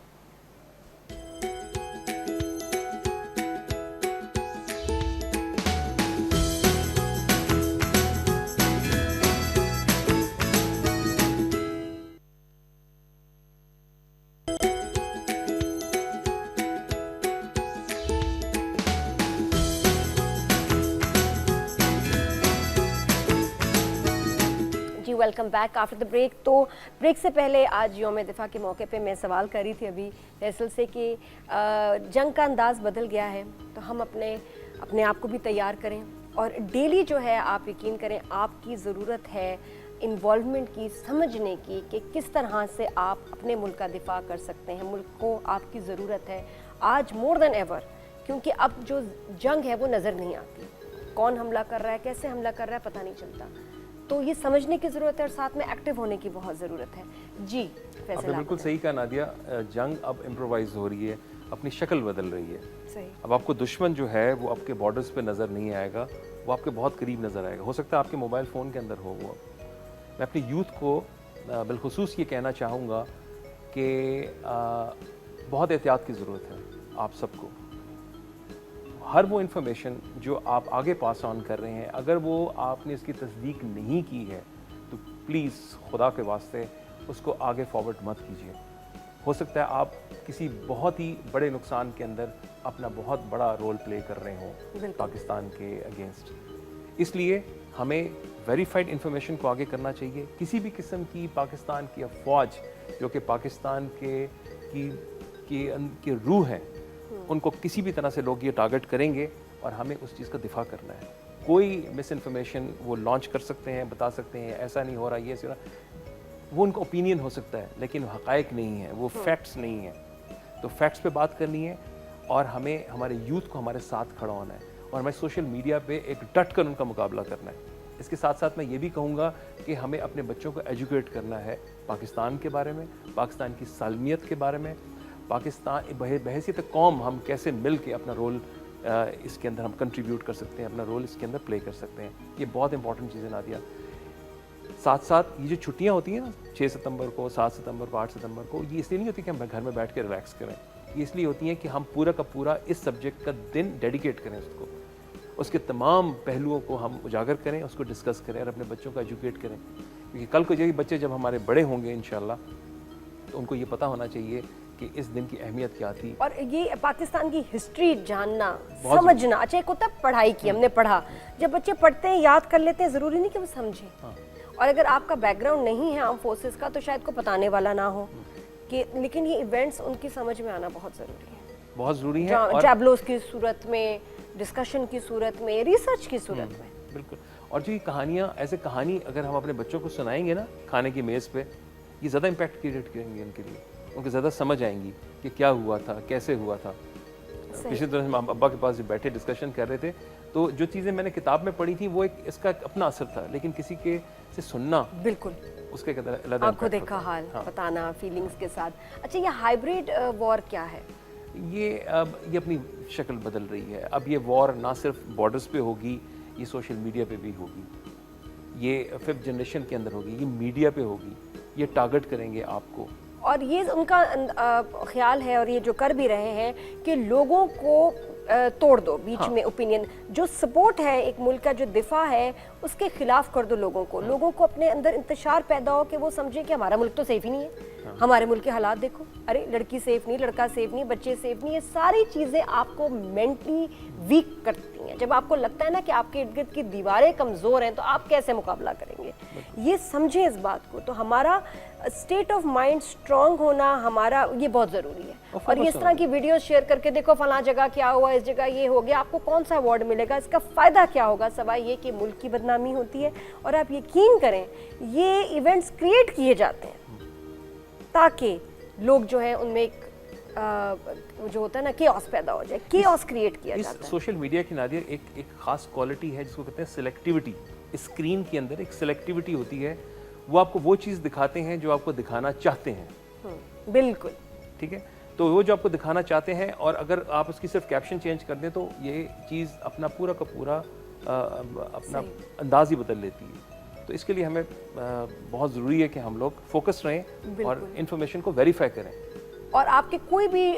Welcome back after the break. تو بریک سے پہلے آج یوم دفاع کے موقع پہ میں سوال کر رہی تھی ابھی فیصل سے کہ جنگ کا انداز بدل گیا ہے, تو ہم اپنے آپ کو بھی تیار کریں, اور ڈیلی جو ہے آپ یقین کریں آپ کی ضرورت ہے انوالومنٹ کی, سمجھنے کی کہ کس طرح سے آپ اپنے ملک کا دفاع کر سکتے ہیں. ملک کو آپ کی ضرورت ہے آج مور دین ایور, کیونکہ اب جو جنگ ہے وہ نظر نہیں آتی, کون حملہ کر رہا ہے, کیسے حملہ کر رہا ہے, پتہ نہیں چلتا. تو یہ سمجھنے کی ضرورت ہے اور ساتھ میں ایکٹیو ہونے کی بہت ضرورت ہے. جی آپ نے بالکل صحیح کہا نادیہ, جنگ اب امپرووائز ہو رہی ہے, اپنی شکل بدل رہی ہے. صحیح. اب آپ کو دشمن جو ہے وہ آپ کے بارڈرز پہ نظر نہیں آئے گا, وہ آپ کے بہت قریب نظر آئے گا. ہو سکتا ہے آپ کے موبائل فون کے اندر ہو وہ. میں اپنی یوتھ کو بالخصوص یہ کہنا چاہوں گا کہ بہت احتیاط کی ضرورت ہے آپ سب کو. ہر وہ انفارمیشن جو آپ آگے پاس آن کر رہے ہیں, اگر وہ آپ نے اس کی تصدیق نہیں کی ہے تو پلیز خدا کے واسطے اس کو آگے فارورڈ مت کیجیے. ہو سکتا ہے آپ کسی بہت ہی بڑے نقصان کے اندر اپنا بہت بڑا رول پلے کر رہے ہوں پاکستان کے اگینسٹ. اس لیے ہمیں ویریفائڈ انفارمیشن کو آگے کرنا چاہیے. کسی بھی قسم کی پاکستان کی افواج جو کہ پاکستان کی روح ہے, ان کو کسی بھی طرح سے لوگ یہ ٹارگٹ کریں گے اور ہمیں اس چیز کا دفاع کرنا ہے. کوئی مس انفارمیشن وہ لانچ کر سکتے ہیں, بتا سکتے ہیں ایسا نہیں ہو رہا, یہ ایسا, وہ ان کا اوپینین ہو سکتا ہے لیکن حقائق نہیں ہے, وہ فیکٹس نہیں ہیں. تو فیکٹس پہ بات کرنی ہے اور ہمیں ہمارے یوتھ کو ہمارے ساتھ کھڑا ہونا ہے, اور ہمیں سوشل میڈیا پہ ایک ڈٹ کر ان کا مقابلہ کرنا ہے. اس کے ساتھ ساتھ میں یہ بھی کہوں گا کہ ہمیں اپنے بچوں کو ایجوکیٹ کرنا ہے پاکستان کے بارے میں, پاکستان کی سالمیت کے بارے میں, پاکستان بحیثیت قوم ہم کیسے مل کے اپنا رول اس کے اندر ہم کنٹریبیوٹ کر سکتے ہیں, اپنا رول اس کے اندر پلے کر سکتے ہیں. یہ بہت امپورٹنٹ چیزیں نادیہ. ساتھ ساتھ یہ جو چھٹیاں ہوتی ہیں نا 6 ستمبر کو, 7 ستمبر کو, 8 ستمبر کو, یہ اس لیے نہیں ہوتی کہ ہم گھر میں بیٹھ کے ریلیکس کریں. یہ اس لیے ہوتی ہیں کہ ہم پورا کا پورا اس سبجیکٹ کا دن ڈیڈیکیٹ کریں اس کو. اس کے تمام پہلوؤں کو ہم اجاگر کریں, اس کو ڈسکس کریں اور اپنے بچوں کو ایجوکیٹ کریں, کیونکہ کل کو یہی بچے جب ہمارے بڑے ہوں گے انشاءاللہ تو ان کو یہ پتہ ہونا چاہیے کہ اس دن کی اہمیت کیا تھی. اور یہ پاکستان کی ہسٹری جاننا, سمجھنا. اچھا ایک ہوتا ہے پڑھائی کی, ہم نے پڑھا, جب بچے پڑھتے ہیں یاد کر لیتے ہیں, ضروری نہیں کہ وہ سمجھیں. اور اگر آپ کا بیک گراؤنڈ نہیں ہے آرم فورسز کا تو شاید کو بتانے والا نہ ہو کہ, لیکن یہ ایونٹس ان کی سمجھ میں آنا بہت ضروری ہے, بہت ضروری ہے. اور ٹیبلوز کی صورت میں, ڈسکشن کی صورت میں, ریسرچ کی صورت میں. بالکل. اور جو یہ کہانیاں, ایسے کہانی اگر ہم اپنے بچوں کو سنائیں گے نا کھانے کی میز پہ, یہ زیادہ امپیکٹ کریٹ کریں گے ان کے لیے, ان کو زیادہ سمجھ آئیں گی کہ کیا ہوا تھا, کیسے ہوا تھا. پچھلے دنوں ہم ابا کے پاس بیٹھے ڈسکشن کر رہے تھے, تو جو چیزیں میں نے کتاب میں پڑھی تھیں وہ ایک اس کا اپنا اثر تھا, لیکن کسی کے سے سننا بالکل اس کے علیحدہ آپ کو دیکھا حال بتانا فیلنگز کے ساتھ. اچھا یہ ہائبریڈ وار کیا ہے؟ یہ اپنی شکل بدل رہی ہے. اب یہ وار نہ صرف بارڈرز پہ ہوگی, یہ سوشل میڈیا پہ بھی ہوگی, یہ 5th جنریشن کے اندر ہوگی, یہ میڈیا پہ ہوگی, یہ ٹارگٹ کریں گے آپ کو. اور یہ ان کا خیال ہے, اور یہ جو کر بھی رہے ہیں کہ لوگوں کو توڑ دو بیچ میں اوپینین, جو سپورٹ ہے ایک ملک کا, جو دفاع ہے اس کے خلاف کر دو لوگوں کو اپنے اندر انتشار پیدا ہو کہ وہ سمجھیں کہ ہمارا ملک تو سیف ہی نہیں ہے, ہمارے ملک کے حالات دیکھو, ارے لڑکی سیف نہیں, لڑکا سیف نہیں, بچے سیف نہیں. یہ ساری چیزیں آپ کو مینٹلی ویک کرتی ہیں. جب آپ کو لگتا ہے نا کہ آپ کے ارد گرد کی دیواریں کمزور ہیں تو آپ کیسے مقابلہ کریں گے, یہ سمجھیں اس بات کو. تو ہمارا اسٹیٹ آف مائنڈ اسٹرانگ ہونا ہمارا یہ بہت ضروری ہے. اور یہ اس طرح کی ویڈیوز شیئر کر کے دیکھو فلاں جگہ کیا ہوا, اس جگہ یہ ہو گیا, آپ کو کون سا ایوارڈ ملے گا, اس کا فائدہ کیا ہوگا, سوائے یہ کہ ملک کی بدنامی ہوتی ہے. اور آپ یقین کریں یہ ایونٹس کریٹ کیے جاتے ہیں تاکہ لوگ جو ہیں ان میں ایک جو ہوتا ہے نا کیوس پیدا ہو جائے, کیوس کریٹ کیا جاتا ہے. سوشل میڈیا کی نادر ایک خاص کوالٹی ہے جس کو کہتے ہیں سلیکٹیوٹی. اسکرین کے اندر ایک سلیکٹیوٹی ہوتی ہے, وہ آپ کو وہ چیز دکھاتے ہیں جو آپ کو دکھانا چاہتے ہیں. بالکل ٹھیک ہے, تو وہ جو آپ کو دکھانا چاہتے ہیں, اور اگر آپ اس کی صرف کیپشن چینج کر دیں تو یہ چیز اپنا پورا کا پورا اپنا انداز ہی بدل لیتی ہے. تو اس کے لیے ہمیں بہت ضروری ہے کہ ہم لوگ فوکس رہیں اور انفارمیشن کو ویریفائی کریں. اور آپ کے کوئی بھی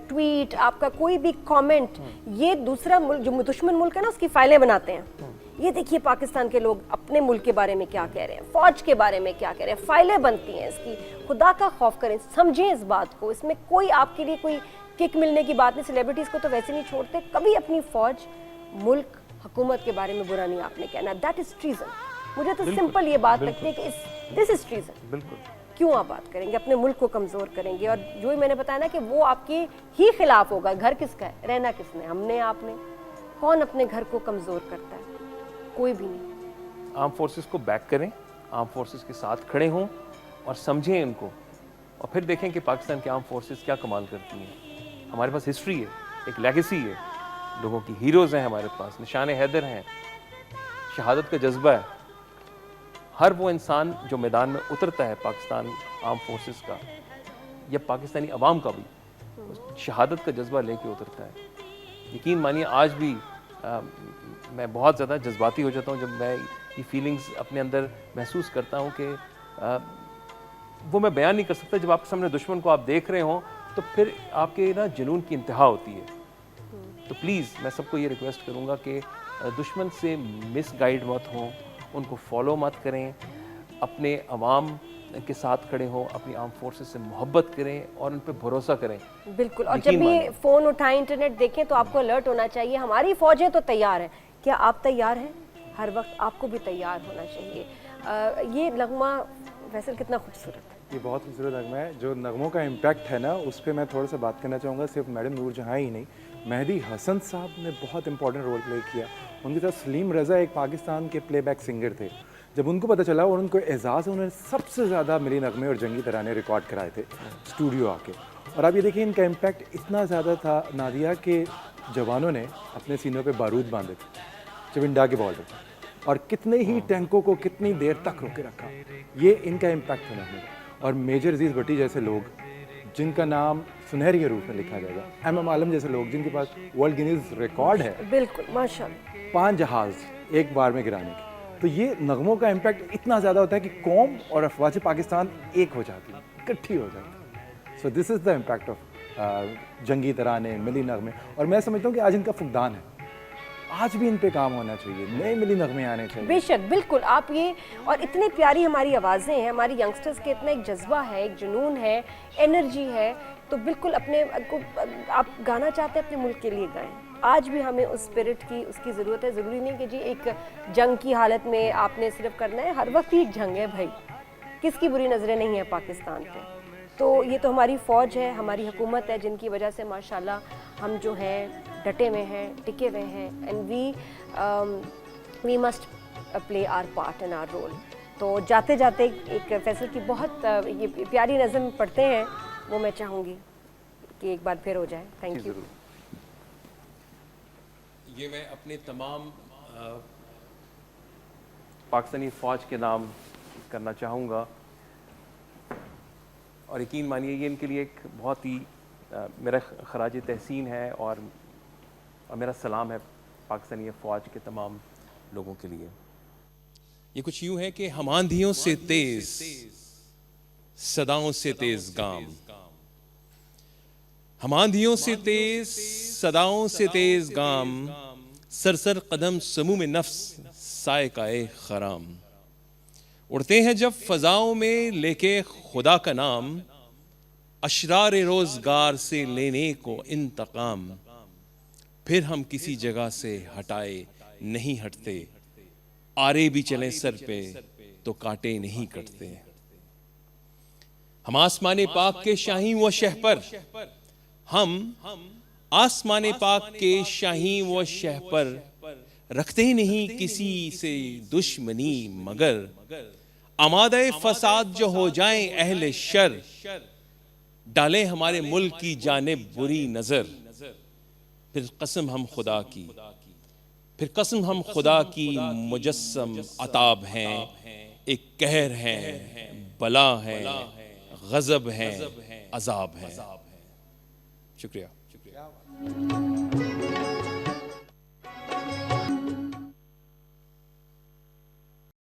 ٹویٹ, آپ کا کوئی بھی کامنٹ, یہ دوسرا ملک جو دشمن ملک ہے نا اس کی فائلیں بناتے ہیں. یہ دیکھیے پاکستان کے لوگ اپنے ملک کے بارے میں کیا کہہ رہے ہیں, فوج کے بارے میں کیا کہہ رہے ہیں, فائلیں بنتی ہیں اس کی. خدا کا خوف کریں, سمجھیں اس بات کو. اس میں کوئی آپ کے لیے کوئی کک ملنے کی بات نہیں. سیلیبریٹیز کو تو ویسے نہیں چھوڑتے, کبھی اپنی فوج, ملک, حکومت کے بارے میں برا نہیں آپ نے کہنا. That is treason. مجھے تو سمپل یہ بات لگتی ہے کہ دس از ٹریزن. بالکل. کیوں آپ بات کریں گے, اپنے ملک کو کمزور کریں گے. اور جو ہی میں نے بتایا نا کہ وہ آپ کے ہی خلاف ہوگا. گھر کس کا ہے, رہنا کس نے, ہم نے, آپ نے. کون اپنے گھر کو کمزور کرتا ہے, کوئی بھی نہیں. آرم فورسز کو بیک کریں, آرم فورسز کے ساتھ کھڑے ہوں اور سمجھیں ان کو, اور پھر دیکھیں کہ پاکستان کے آرم فورسز کیا کمال کرتی ہیں. ہمارے پاس ہسٹری ہے, ایک لیگیسی ہے, لوگوں کی ہیروز ہیں ہمارے پاس, نشان حیدر ہیں, شہادت کا جذبہ ہے. ہر وہ انسان جو میدان میں اترتا ہے پاکستان آرم فورسز کا یا پاکستانی عوام کا بھی, شہادت کا جذبہ لے کے اترتا ہے. یقین مانیے آج بھی میں بہت زیادہ جذباتی ہو جاتا ہوں جب میں یہ فیلنگز اپنے اندر محسوس کرتا ہوں کہ وہ میں بیان نہیں کر سکتا. جب آپ کے سامنے دشمن کو آپ دیکھ رہے ہوں تو پھر آپ کے نا جنون کی انتہا ہوتی ہے. تو پلیز میں سب کو یہ ریکویسٹ کروں گا کہ دشمن سے مس گائیڈ مت ہوں, ان کو فالو مت کریں, اپنے عوام کے ساتھ کھڑے ہوں, اپنی آرم فورسز سے محبت کریں اور ان پہ بھروسہ کریں. بالکل. اور جب بھی فون اٹھائیں, انٹرنیٹ دیکھیں تو آپ کو الرٹ ہونا چاہیے. ہماری فوجیں تو تیار ہیں, کیا آپ تیار ہیں؟ ہر وقت آپ کو بھی تیار ہونا چاہیے. یہ نغمہ فیصل کتنا خوبصورت ہے. یہ بہت خوبصورت نغمہ ہے. جو نغموں کا امپیکٹ ہے نا اس پہ میں تھوڑا سا بات کرنا چاہوں گا. صرف میڈم نور جہاں ہی نہیں, مہدی حسن صاحب نے بہت امپورٹنٹ رول پلے کیا. ان کے ساتھ سلیم رضا ایک پاکستان کے پلے بیک سنگر تھے. جب ان کو پتہ چلا اور ان کو اعزاز ہے, انہوں نے سب سے زیادہ ملی نغمے اور جنگی ترانے ریکارڈ کرائے تھے اسٹوڈیو آ کے. اور آپ یہ دیکھیں ان کا امپیکٹ اتنا زیادہ تھا نادیہ کہ جوانوں نے اپنے سینوں پہ بارود باندھے تھے چونڈا کے بارڈر پر, اور کتنے ہی ٹینکوں کو کتنی دیر تک روکے رکھا. یہ ان کا امپیکٹ ہے نغمے کا. اور میجر عزیز بھٹی جیسے لوگ جن کا نام سنہری حروف میں لکھا جائے گا, ایم عالم جیسے لوگ جن کے پاس ورلڈ گینیز ریکارڈ ہے, بالکل ماشاءاللہ, 5 جہاز ایک بار میں گرانے کے. تو یہ نغموں کا امپیکٹ اتنا زیادہ ہوتا ہے کہ قوم اور افواج پاکستان ایک ہو جاتی ہے, اکٹھی ہو جاتی ہے. سو دس از دا امپیکٹ آف جنگی ترانے, ملی نغمے. اور میں سمجھتا ہوں کہ آج ان کا فقدان ہے. آج بھی ان پہ کام ہونا چاہیے, نئے ملی نغمے آنے چاہیے. بے شک, بالکل آپ یہ, اور اتنی پیاری ہماری آوازیں ہیں, ہماری ینگسٹرز کے اتنا ایک جذبہ ہے, ایک جنون ہے, انرجی ہے, تو بالکل اپنے آپ گانا چاہتے ہیں اپنے ملک کے لیے گائیں. آج بھی ہمیں اس اسپرٹ کی, اس کی ضرورت ہے. ضروری نہیں کہ جی ایک جنگ کی حالت میں آپ نے صرف کرنا ہے, ہر وقت ہی ایک جنگ ہے بھائی, کس کی بری نظریں نہیں ہیں پاکستان پہ. تو یہ تو ہماری فوج ہے, ہماری حکومت ہے, جن کی وجہ سے ماشاءاللہ ہم جو ہیں ڈٹے ہوئے ہیں, ٹکے ہوئے ہیں, and we must play our part in our role. تو جاتے جاتے ایک فیصل کی بہت یہ پیاری نظم پڑھتے ہیں, وہ میں چاہوں گی کہ ایک بار پھر ہو جائے. Thank you. یہ میں اپنے تمام پاکستانی فوج کے نام کرنا چاہوں گا, اور یقین مانیے یہ ان کے لیے ایک بہت ہی میرا خراج تحسین ہے, اور میرا سلام ہے پاکستانی فوج کے تمام لوگوں کے لیے. یہ کچھ یوں ہے کہ ہم آندھیوں سے تیز, صداؤں سے تیز گام, ہم آندھیوں سے تیز, صداؤں سے تیز گام, سرسر قدم سموم نفس سائقہ خرام. اڑتے ہیں جب فضاؤں میں لے کے خدا کا نام, اشرار روزگار سے لینے کو انتقام. پھر ہم کسی جگہ سے ہٹائے نہیں ہٹتے, آرے بھی چلیں سر پہ تو کاٹے نہیں کٹتے. ہم آسمان پاک کے شاہین و شہپر, ہم آسمان پاک کے شاہین و شہپر, رکھتے نہیں کسی سے دشمنی مگر آمادہ فساد جو ہو جائیں اہل شر, ڈالیں ہمارے ملک کی جانب بری نظر. پھر قسم ہم خدا کی, پھر قسم ہم خدا کی, مجسم عتاب ہیں, ایک قہر ہے, بلا ہے, غضب ہے, عذاب ہے. شکریہ.